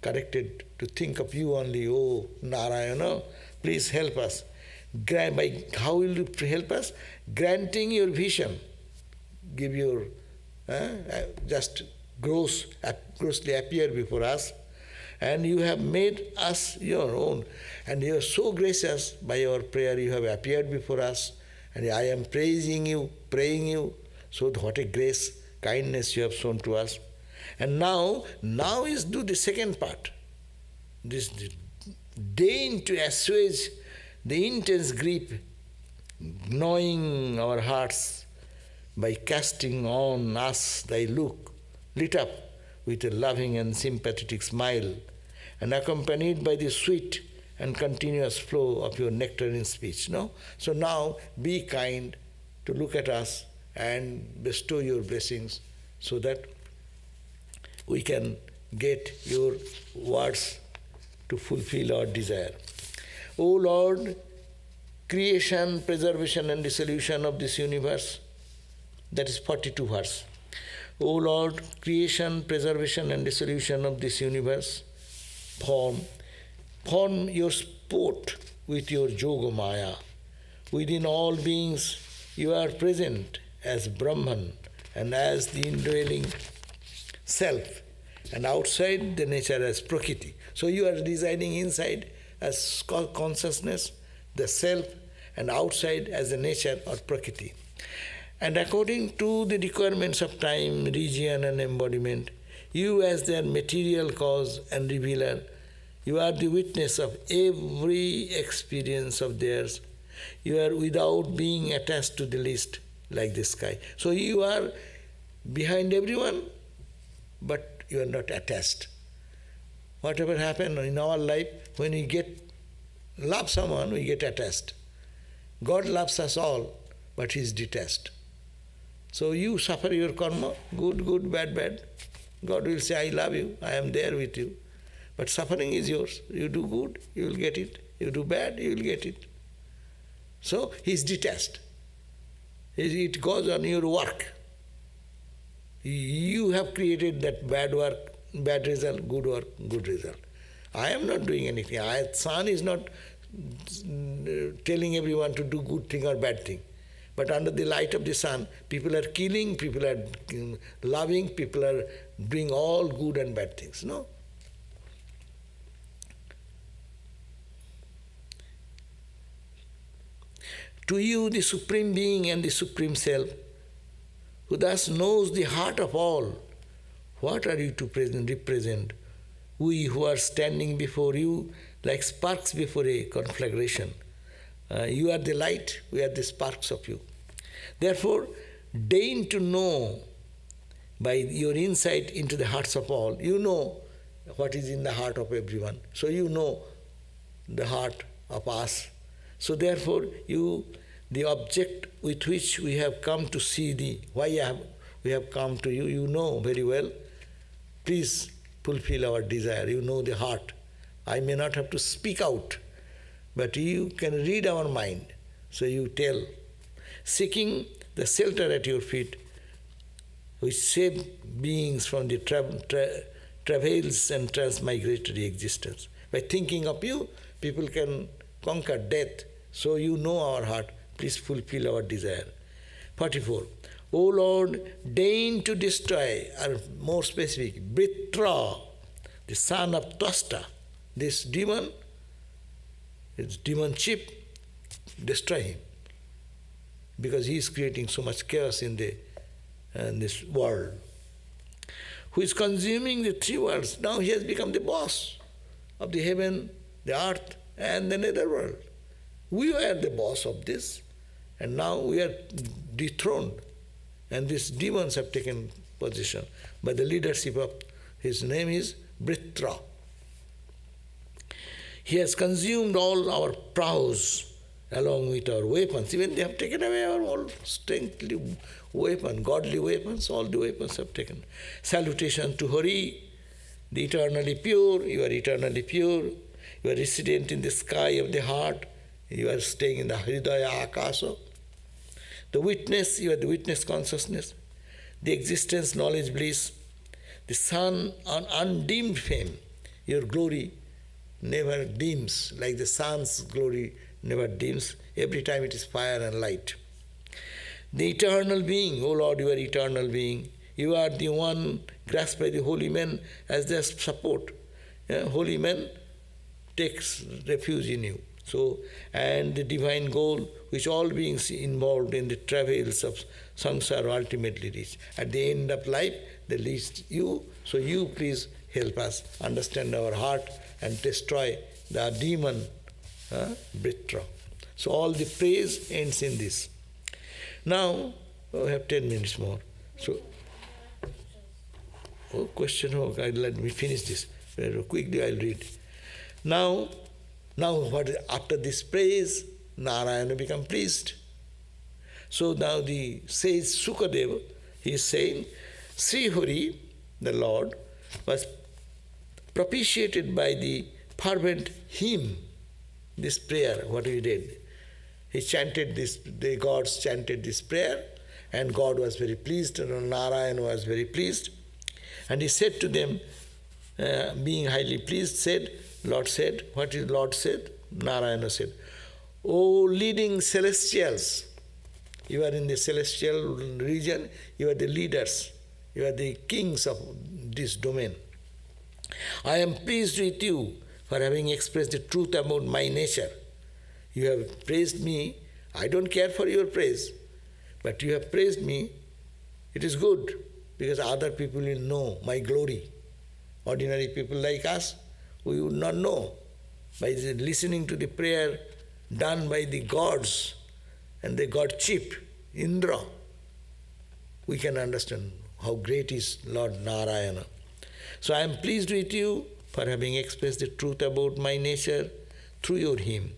corrected to think of you only, oh Narayana, please help us. How will you help us? Granting your vision. Give your, just grossly appear before us. And you have made us your own. And you are so gracious by your prayer, you have appeared before us. And I am praising you, praying you. So what a grace, kindness you have shown to us. And now is do the second part. This deign to assuage the intense grief gnawing our hearts by casting on us thy look, lit up with a loving and sympathetic smile, and accompanied by the sweet and continuous flow of your nectarine speech. No? So now be kind to look at us and bestow your blessings so that we can get your words to fulfill our desire. O Lord, creation, preservation and dissolution of this universe, that is 42 verse. O Lord, creation, preservation and dissolution of this universe, form your sport with your Yoga Maya. Within all beings you are present as Brahman and as the indwelling self, and outside the nature as Prakriti. So you are residing inside as consciousness, the self, and outside as the nature or Prakriti. And according to the requirements of time, region and embodiment, you as their material cause and revealer, you are the witness of every experience of theirs. You are without being attached to the least, like the sky. So you are behind everyone, but you are not attached. Whatever happens in our life, when we love someone, we get attached. God loves us all, but He is detached. So you suffer your karma, good, bad. God will say, I love you, I am there with you. But suffering is yours. You do good, you will get it. You do bad, you will get it. So He is detached. It goes on your work. You have created that bad work, bad result, good work, good result. I am not doing anything. Sun is not telling everyone to do good thing or bad thing. But under the light of the sun, people are killing, people are loving, people are doing all good and bad things. No? To you, the Supreme Being and the Supreme Self, who thus knows the heart of all, what are you to represent? We who are standing before you like sparks before a conflagration. You are the light, we are the sparks of you. Therefore, deign to know by your insight into the hearts of all. You know what is in the heart of everyone. So you know the heart of us. So therefore, the object with which we have come to see why we have come to you, you know very well. Please fulfill our desire. You know the heart. I may not have to speak out, but you can read our mind. So you tell, seeking the shelter at your feet, which save beings from the travails and transmigratory existence. By thinking of you, people can conquer death. So you know our heart. Please fulfill our desire. 44. O Lord, deign to destroy, or more specific, Britra, the son of Twasta, this demon, his demon chief, destroy him. Because he is creating so much chaos in this world. Who is consuming the three worlds. Now he has become the boss of the heaven, the earth, and the netherworld. We were the boss of this, and now we are dethroned. And these demons have taken position by the leadership of, his name is Britra. He has consumed all our prowess along with our weapons. Even they have taken away our all strengthly weapon, godly weapons, all the weapons have taken. Salutation to Hari, the eternally pure. You are eternally pure. You are resident in the sky of the heart. You are staying in the Hridaya Akasa. The witness, you are the witness consciousness. The existence, knowledge, bliss. The sun on undimmed fame. Your glory never dims, like the sun's glory never dims. Every time it is fire and light. The eternal being, O Lord, you are eternal being. You are the one grasped by the holy men as their support. Holy men takes refuge in you. So, and the divine goal which all beings involved in the travails of samsara ultimately reach. At the end of life, they reach you. So you please help us understand our heart and destroy the demon, Britra. So all the praise ends in this. Now, we have 10 minutes more. So, question, let me finish this. Very quickly I'll read. Now what after this praise, Narayana become pleased. So now says Sukadeva, he is saying, Sri Hari, the Lord, was propitiated by the fervent hymn, this prayer, what he did. He chanted this, the gods chanted this prayer, and God was very pleased, and Narayana was very pleased. And he said to them, being highly pleased, Lord said, what is Lord said? Narayana said, O leading celestials, you are in the celestial region, you are the leaders, you are the kings of this domain. I am pleased with you for having expressed the truth about my nature. You have praised me. I don't care for your praise, but you have praised me. It is good, because other people will know my glory. Ordinary people like us, we would not know. By listening to the prayer done by the gods and the god chief, Indra, we can understand how great is Lord Narayana. So I am pleased with you for having expressed the truth about my nature through your hymn.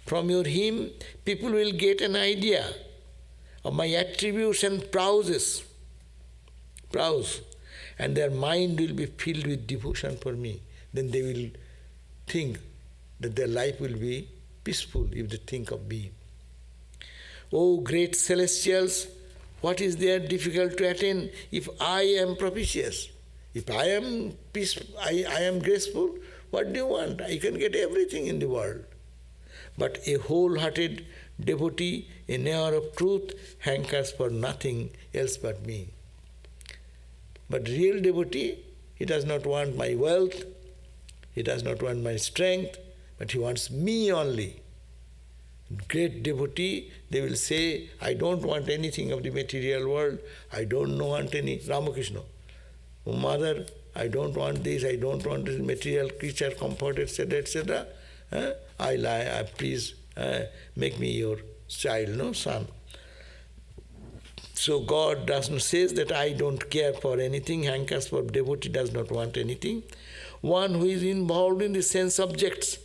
From your hymn, people will get an idea of my attributes and prowess, and their mind will be filled with devotion for me. Then they will think that their life will be peaceful if they think of me. O great celestials, what is there difficult to attain if I am propitious? If I am peaceful, I am graceful, what do you want? I can get everything in the world. But a wholehearted devotee, a knower of truth, hankers for nothing else but me. But real devotee, he does not want my wealth, he does not want my strength, but he wants me only. Great devotee, they will say, I don't want anything of the material world, I don't want any, Ramakrishna. Oh, mother, I don't want this, I don't want this material creature, comfort, etc., etc. Please make me your child, no, son. So God doesn't say that I don't care for anything, hankers for devotee, does not want anything. One who is involved in the sense objects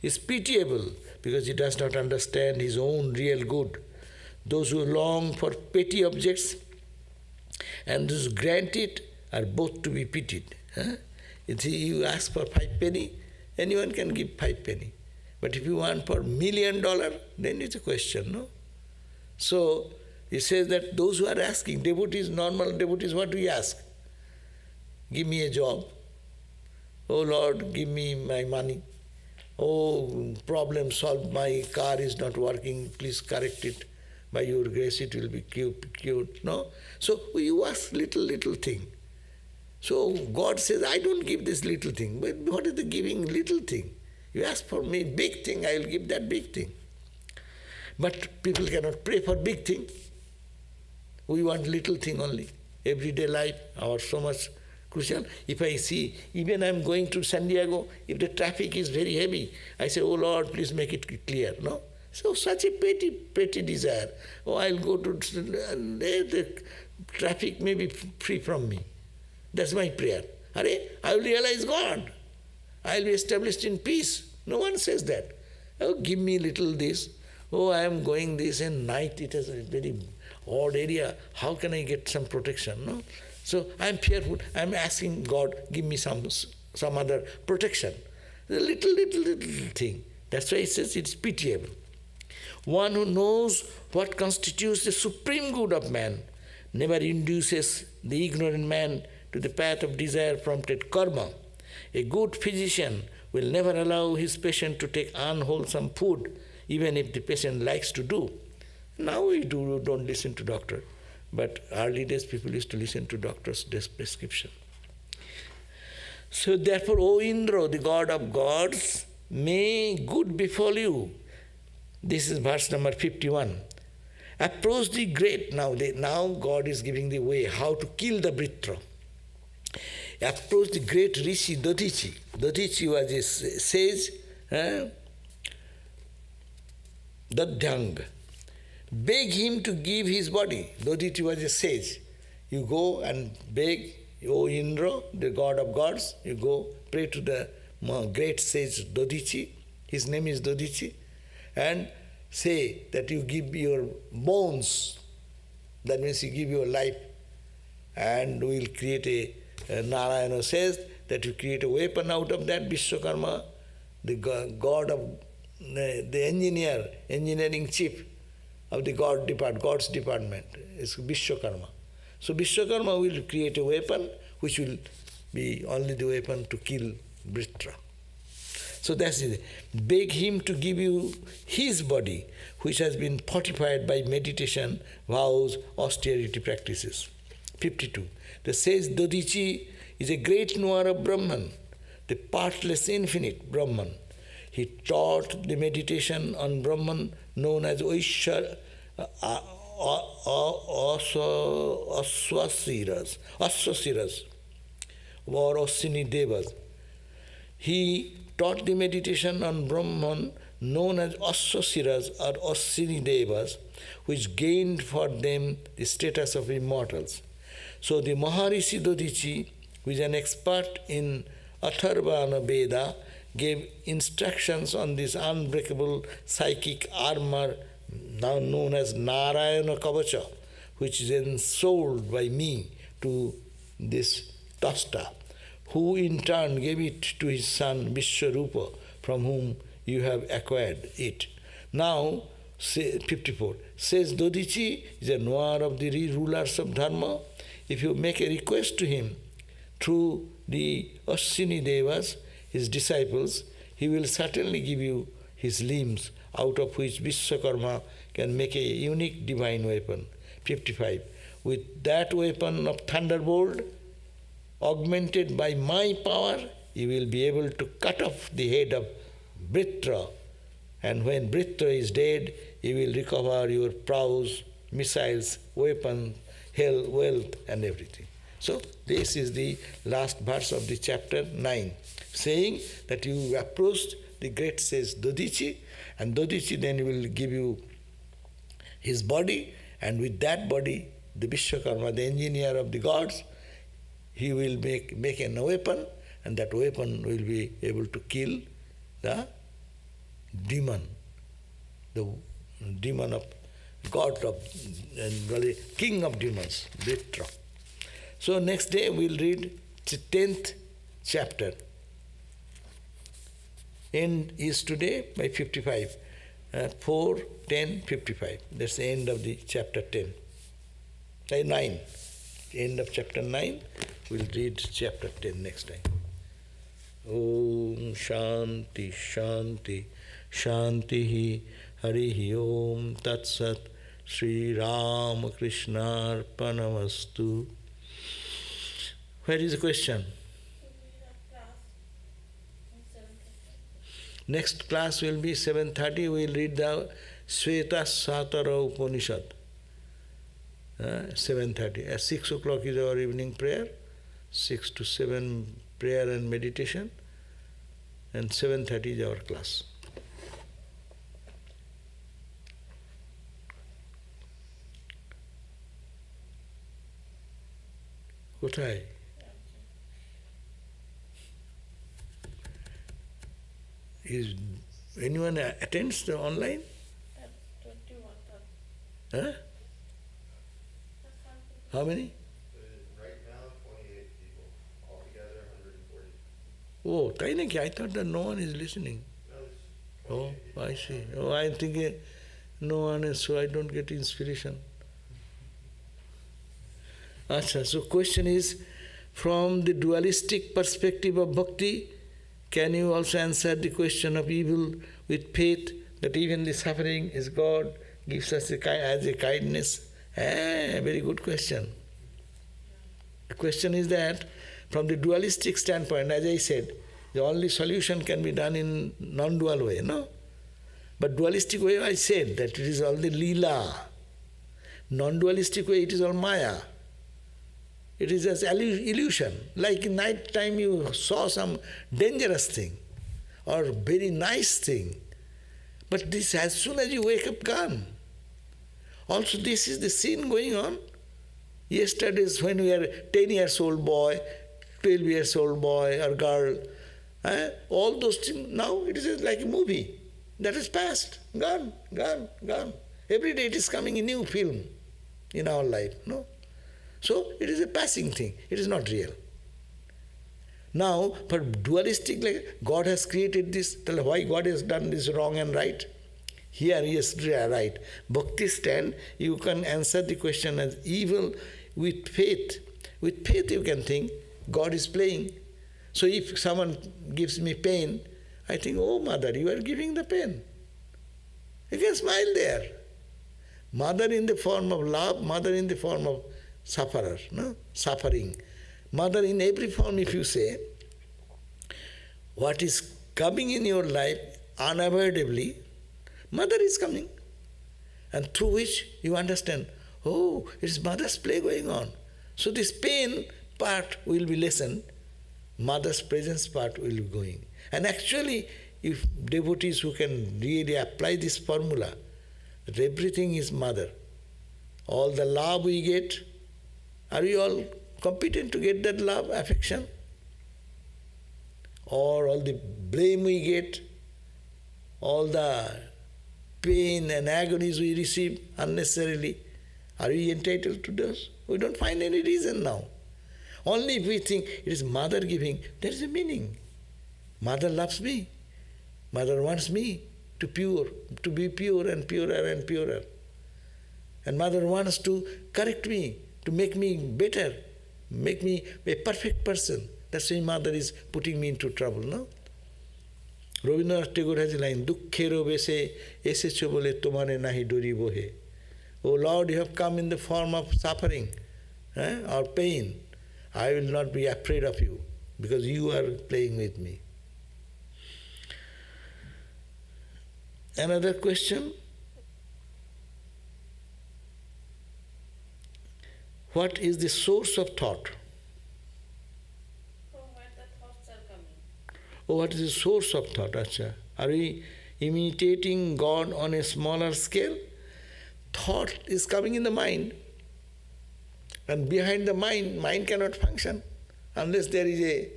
is pitiable because he does not understand his own real good. Those who long for petty objects and those granted are both to be pitied. If you ask for 5 penny, anyone can give 5 penny. But if you want for $1 million, then it's a question, no? So he says that those who are asking, devotees, normal devotees, what do we ask? Give me a job. Oh Lord, give me my money. Oh, problem solved, my car is not working, please correct it. By your grace it will be cured. No? So you ask little thing. So God says, I don't give this little thing. But what is the giving little thing? You ask for me big thing, I will give that big thing. But people cannot pray for big thing. We want little thing only. Everyday life, our so much crucial. If I see, even I am going to San Diego, if the traffic is very heavy, I say, oh Lord, please make it clear. No? So such a petty desire. Oh, I'll go to, the traffic may be free from me. That's my prayer. I will realize God. I will be established in peace. No one says that. Oh, give me little this. Oh, I am going this and night it is a very odd area. How can I get some protection? No? So I am fearful. I am asking God, give me some other protection. The little thing. That's why it says it's pitiable. One who knows what constitutes the supreme good of man never induces the ignorant man to the path of desire-prompted karma. A good physician will never allow his patient to take unwholesome food, even if the patient likes to do. Now we don't listen to doctor, but early days people used to listen to doctor's prescription. So therefore, O Indra, the god of gods, may good befall you. This is verse number 51. Approach the great, now God is giving the way how to kill the Vritra. Approach the great Rishi Dadichi. Dadichi was a sage, Dadhyang. Beg him to give his body. Dadichi was a sage. You go and beg, O Indra, the god of gods, you go pray to the great sage Dadichi. His name is Dadichi. And say that you give your bones, that means you give your life, and we will create Narayana says that you create a weapon out of that. Vishwakarma, the god of the engineering chief of the God's department is Vishwakarma. So Vishwakarma will create a weapon which will be only the weapon to kill Vritra. So that's it. Beg him to give you his body, which has been fortified by meditation, vows, austerity practices. 52. The sage Dadichi is a great knower of Brahman, the partless infinite Brahman. He taught the meditation on Brahman known as Aswasiras or Asini Devas. He taught the meditation on Brahman known as Aswasiras or Asini Devas, which gained for them the status of immortals. So the Maharishi Dadichi, who is an expert in Atharvana Veda, gave instructions on this unbreakable psychic armor now known as Narayana Kavacha, which is then sold by me to this Tasta, who in turn gave it to his son Vishwarupa, from whom you have acquired it. Now, 54, says Dadichi is a knower of the rulers of Dharma. If you make a request to him through the Asini Devas, his disciples, he will certainly give you his limbs, out of which Vishwakarma can make a unique divine weapon. 55. With that weapon of thunderbolt, augmented by my power, you will be able to cut off the head of Vritra, and when Vritra is dead, you will recover your prowess, missiles, weapons, health, wealth, and everything. So this is the last verse of the chapter 9, saying that you approached the great sage Dadichi, and Dadichi then will give you his body, and with that body, the Vishwakarma, the engineer of the gods, he will make a weapon, and that weapon will be able to kill the demon of God of, and king of demons, Vritra. So next day we'll read the 10th chapter. End is today by 55. 4, 10, 55. That's the end of the chapter 10. 9. End of chapter 9. We'll read chapter 10 next time. Om Shanti Shanti Shanti Harihi Om Tat Sat Sri Ram Krishna Arpanamastu. Where is the question? Next class will be 7:30. We will read the Sveta Satara Upanishad. 7:30. At 6 o'clock is our evening prayer. 6 to 7 prayer and meditation. And 7:30 is our class. কোথায়? Is anyone attends the online? 21. Huh? How many? Right now, 28 people. Altogether, 140. Oh, তাই নাকি? I thought that no one is listening. No, there's Oh, 28 I see. Oh, I'm thinking no one is, so I don't get inspiration. Achha, so question is, from the dualistic perspective of bhakti, can you also answer the question of evil with faith that even the suffering is God, gives us as a kindness? Very good question. The question is that, from the dualistic standpoint, as I said, the only solution can be done in non-dual way, no? But dualistic way, I said that it is all the lila. Non-dualistic way, it is all maya. It is just illusion. Like in night time you saw some dangerous thing or very nice thing. But this, as soon as you wake up, gone. Also this is the scene going on. Yesterday's when we are 10 years old boy, 12 years old boy or girl, all those things, now it is like a movie. That is past, gone, gone, gone. Every day it is coming a new film in our life, no? So it is a passing thing, it is not real. Now, for dualistic, like God has created this, tell why God has done this wrong and right. Here, yes, right. Bhakti stand, you can answer the question as evil with faith. With faith you can think, God is playing. So if someone gives me pain, I think, oh mother, you are giving the pain. You can smile there. Mother in the form of love, mother in the form of sufferer, no? Suffering. Mother in every form, if you say, what is coming in your life unavoidably, mother is coming. And through which you understand, oh, it is mother's play going on. So this pain part will be lessened, mother's presence part will be going. And actually, if devotees who can really apply this formula, that everything is mother, all the love we get, are we all competent to get that love, affection? Or all the blame we get, all the pain and agonies we receive unnecessarily, are we entitled to those? We don't find any reason now. Only if we think it is mother giving, there is a meaning. Mother loves me. Mother wants me to be pure and purer and purer. And mother wants to correct me, to make me better, make me a perfect person. That's why mother is putting me into trouble, no? Rabindranath Tagore has a line, Dukkhero bese esecho bole tomare nahi dori bohe. Oh Lord, you have come in the form of suffering or pain. I will not be afraid of you because you are playing with me. Another question. What is the source of thought? From where the thoughts are coming. Oh, what is the source of thought? Achha. Are we imitating God on a smaller scale? Thought is coming in the mind. And behind the mind cannot function unless there is a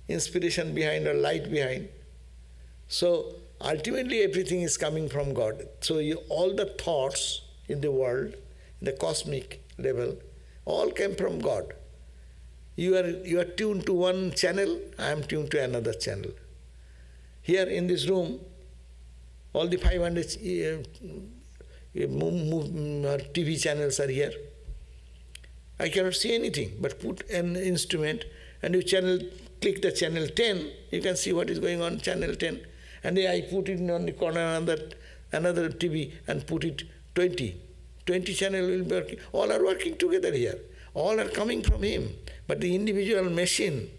inspiration behind or light behind. So ultimately everything is coming from God. So all the thoughts in the world, in the cosmic level, all came from God. You are tuned to one channel, I am tuned to another channel. Here in this room, all the 500 TV channels are here. I cannot see anything, but put an instrument and you click the channel 10, you can see what is going on channel 10. And then I put it on the corner another TV and put it 20. 20 channel will be working. All are working together here. All are coming from him. But the individual machine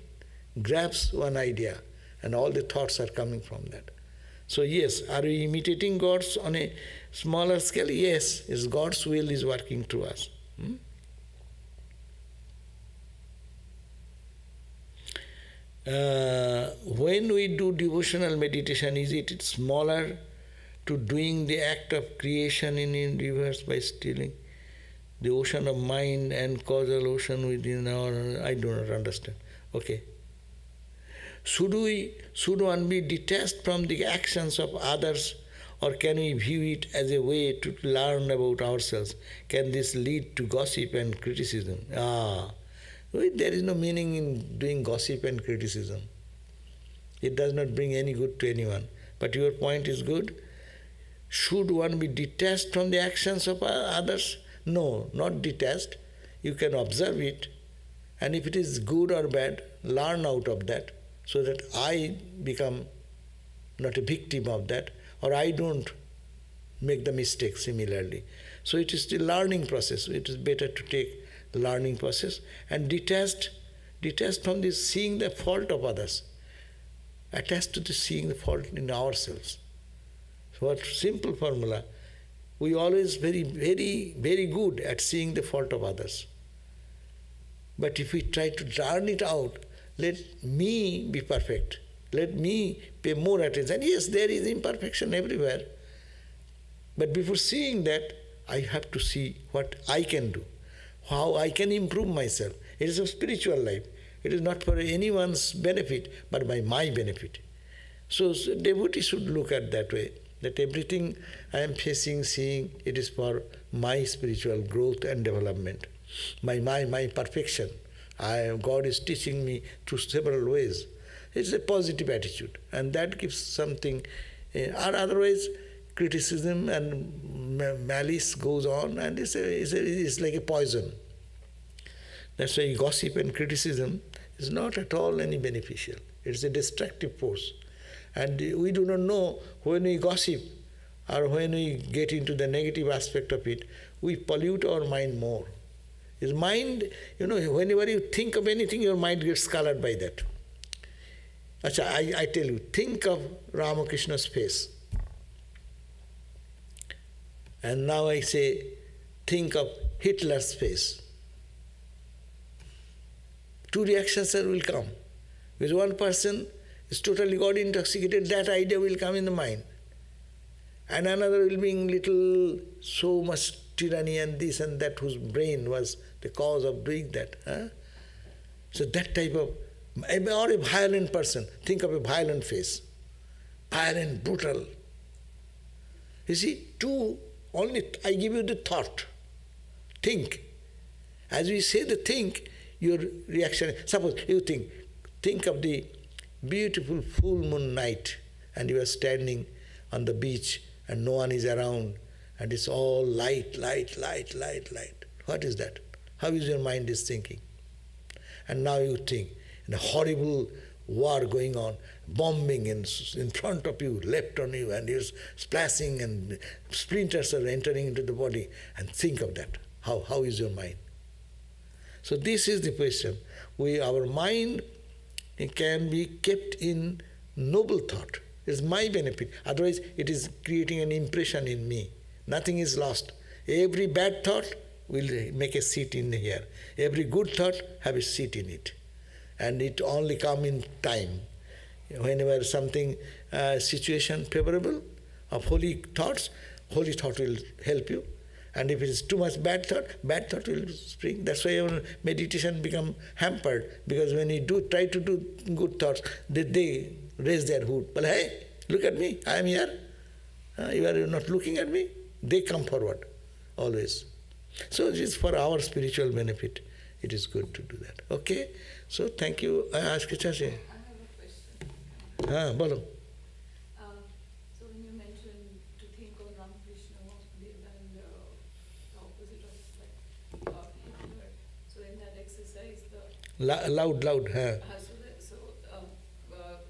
grabs one idea and all the thoughts are coming from that. So yes, are we imitating God's on a smaller scale? Yes, it's God's will is working through us. When we do devotional meditation, is it smaller to doing the act of creation in reverse by stealing the ocean of mind and causal ocean within our... I do not understand. Okay. Should one be detached from the actions of others, or can we view it as a way to learn about ourselves? Can this lead to gossip and criticism? There is no meaning in doing gossip and criticism. It does not bring any good to anyone. But your point is good. Should one be detached from the actions of others? No, not detached. You can observe it, and if it is good or bad, learn out of that, so that I become not a victim of that, or I don't make the mistake similarly. So it is the learning process. It is better to take the learning process and detached from this seeing the fault of others, attached to the seeing the fault in ourselves. So what simple formula, we always very, very, very good at seeing the fault of others. But if we try to turn it out, let me be perfect, let me pay more attention. Yes, there is imperfection everywhere. But before seeing that, I have to see what I can do, how I can improve myself. It is a spiritual life. It is not for anyone's benefit, but by my benefit. So devotee should look at that way, that everything I am facing, seeing, it is for my spiritual growth and development, my perfection. God is teaching me through several ways. It's a positive attitude, and that gives something. Otherwise, criticism and malice goes on, and it's like a poison. That's why gossip and criticism is not at all any beneficial. It's a destructive force. And we do not know, when we gossip or when we get into the negative aspect of it, we pollute our mind more. His mind, whenever you think of anything, your mind gets colored by that. I tell you, think of Ramakrishna's face. And now I say, think of Hitler's face. Two reactions will come. With one person is totally God intoxicated, that idea will come in the mind. And another will be so much tyranny and this and that, whose brain was the cause of doing that. So that type of, or a violent person, think of a violent face, violent, brutal. You see, I give you the thought, think. As we say the think, your reaction, suppose you think of the beautiful full moon night, and you are standing on the beach and no one is around, and it's all light. What is that? How is your mind is thinking? And now you think, in a horrible war going on, bombing in front of you, left on you, and you're splashing and splinters are entering into the body, and think of that. How is your mind? So this is the question. Our mind can be kept in noble thought. It's my benefit. Otherwise, it is creating an impression in me. Nothing is lost. Every bad thought will make a seat in here. Every good thought have a seat in it. And it only come in time. Whenever something, situation favorable of holy thought will help you. And if it is too much bad thought will spring. That's why your meditation become hampered, because when you try to do good thoughts, they raise their hood. Well, hey, look at me, I am here. You are not looking at me. They come forward, always. So it is for our spiritual benefit. It is good to do that. Okay? So thank you. Ask it. I have a question. Bolo. So when you mentioned to think of Ramakrishna and the opposite of God, so in that exercise, the Loud, loud.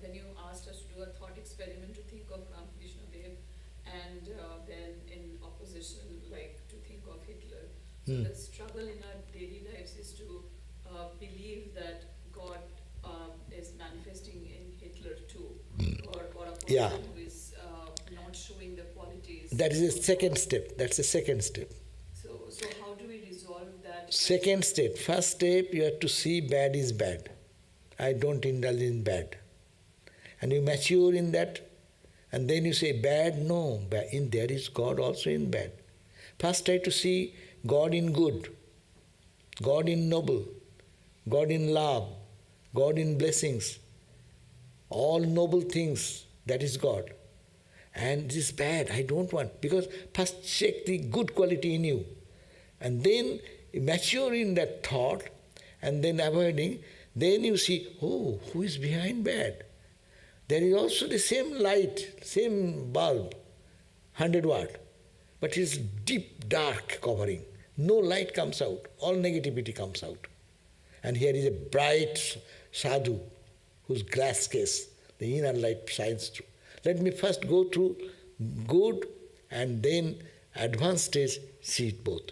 When you asked us to do a thought experiment to think of Ramakrishna Dev and then in opposition, like to think of Hitler. So the struggle in our daily lives is to believe that God is manifesting in Hitler too, or a person Yeah. who is not showing the qualities. That is the second step. That's the second step. So how do we resolve that? Second step. First step, you have to see bad is bad. I don't indulge in bad. And you mature in that, and then you say bad, no, in there is God also in bad. First try to see God in good, God in noble, God in love, God in blessings, all noble things, that is God. And this is bad, I don't want, because first check the good quality in you, and then mature in that thought, and then avoiding, then you see, oh, who is behind bad? There is also the same light, same bulb, 100 watt, but it is deep dark covering. No light comes out, all negativity comes out. And here is a bright sadhu whose glass case, the inner light shines through. Let me first go through good and then advanced stage, see it both.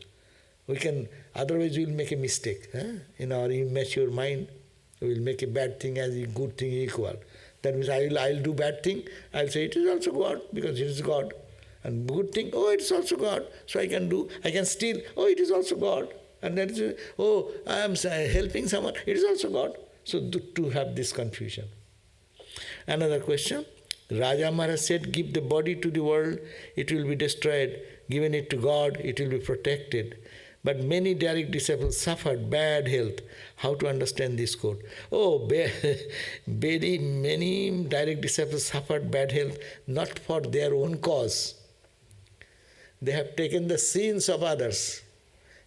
We can, otherwise we will make a mistake. In our immature mind, we will make a bad thing as a good thing equal. That means I'll do bad thing, I'll say it is also God, because it is God. And good thing, oh, it is also God, so I can steal, oh, it is also God. And then, oh, I am helping someone, it is also God. So to have this confusion. Another question. Raja Maharaj said, give the body to the world, it will be destroyed. Given it to God, it will be protected. But many direct disciples suffered bad health. How to understand this quote? Oh, very many direct disciples suffered bad health, not for their own cause. They have taken the sins of others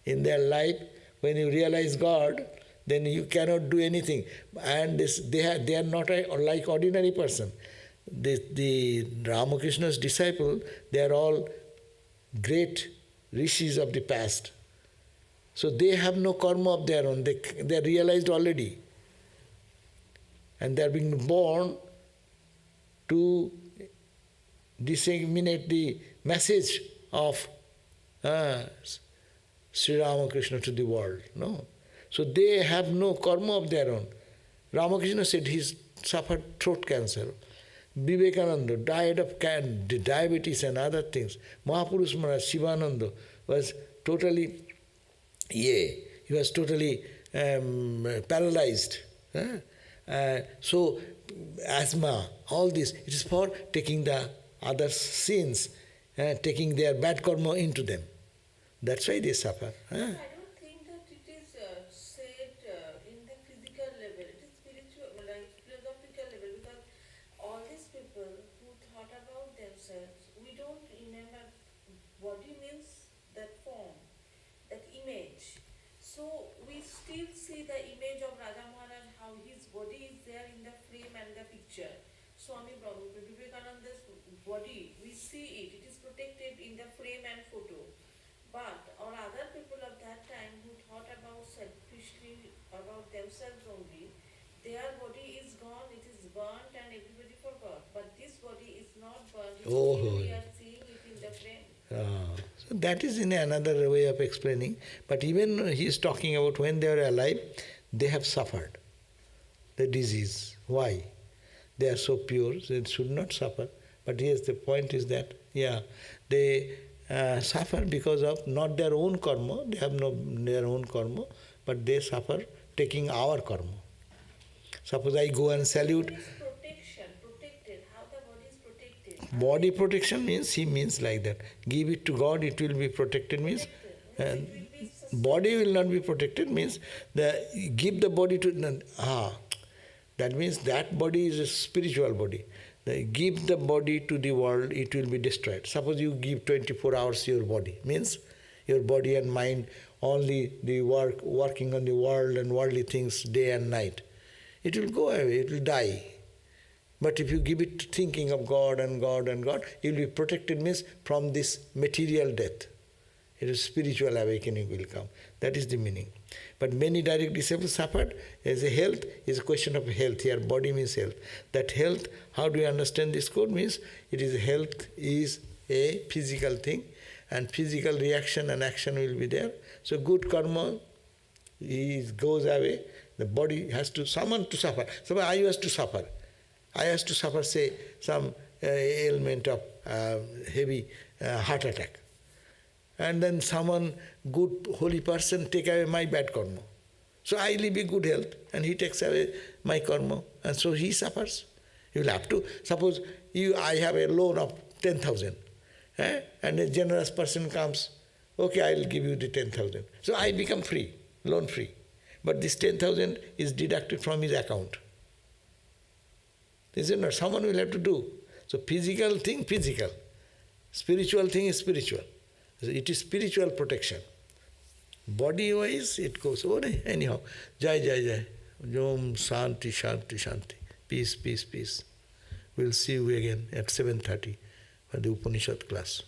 in their life. When you realize God, then you cannot do anything. And they are not like ordinary person. The Ramakrishna's disciple, they are all great rishis of the past. So they have no karma of their own. They are realized already. And they are being born to disseminate the message of Sri Ramakrishna to the world. No. So they have no karma of their own. Ramakrishna said he suffered throat cancer. Vivekananda died of diabetes and other things. Mahapurush Maharaj Shivananda was totally, he was totally paralyzed. So asthma, all this, it is for taking the other sins, taking their bad karma into them. That's why they suffer. I don't think that it is said in the physical level. It is spiritual, like philosophical level, because all these people who thought about themselves, we don't remember body means that form, that image. So we still see the image of Raja Maharaj, how his body is there in the frame and the picture. Swami Vivekananda's body, we see it. It is protected in the frame and photo. But or other people of that time who thought about selfishly about themselves only, their body is gone, it is burnt and everybody forgot. But this body is not burnt, we are seeing it in the frame. So that is in another way of explaining. But even he is talking about when they are alive, they have suffered the disease. Why? They are so pure, they should not suffer. But yes, the point is that, they suffer because of not their own karma, they have no their own karma, but they suffer taking our karma. Suppose I go and salute. What is protection? Protected. How the body is protected? Body protection means, he means like that. Give it to God, it will be protected means. Body will not be protected means, give the body to. That means that body is a spiritual body. Give the body to the world, it will be destroyed. Suppose you give 24 hours your body, means your body and mind only the working on the world and worldly things day and night. It will go away, it will die. But if you give it to thinking of God and God and God, you will be protected means from this material death. It is spiritual awakening will come. That is the meaning. But many direct disciples suffered. As a health is a question of health. Here body means health. That health, how do you understand this code? Means it is health is a physical thing, and physical reaction and action will be there. So good karma goes away. The body has to, someone to suffer. So I was to suffer. I has to suffer, say, some ailment of heavy heart attack. And then someone, good holy person, take away my bad karma. So I live in good health, and he takes away my karma, and so he suffers. You will have to, suppose I have a loan of 10,000, and a generous person comes, okay, I will give you the 10,000. So I become free, loan free. But this 10,000 is deducted from his account. Is it not? Someone will have to do. So physical thing, physical. Spiritual thing is spiritual. It is spiritual protection. Body-wise, it goes, anyhow. Jai, Jai, Jai. Om Shanti, Shanti, Shanti. Peace, peace, peace. We'll see you again at 7:30 for the Upanishad class.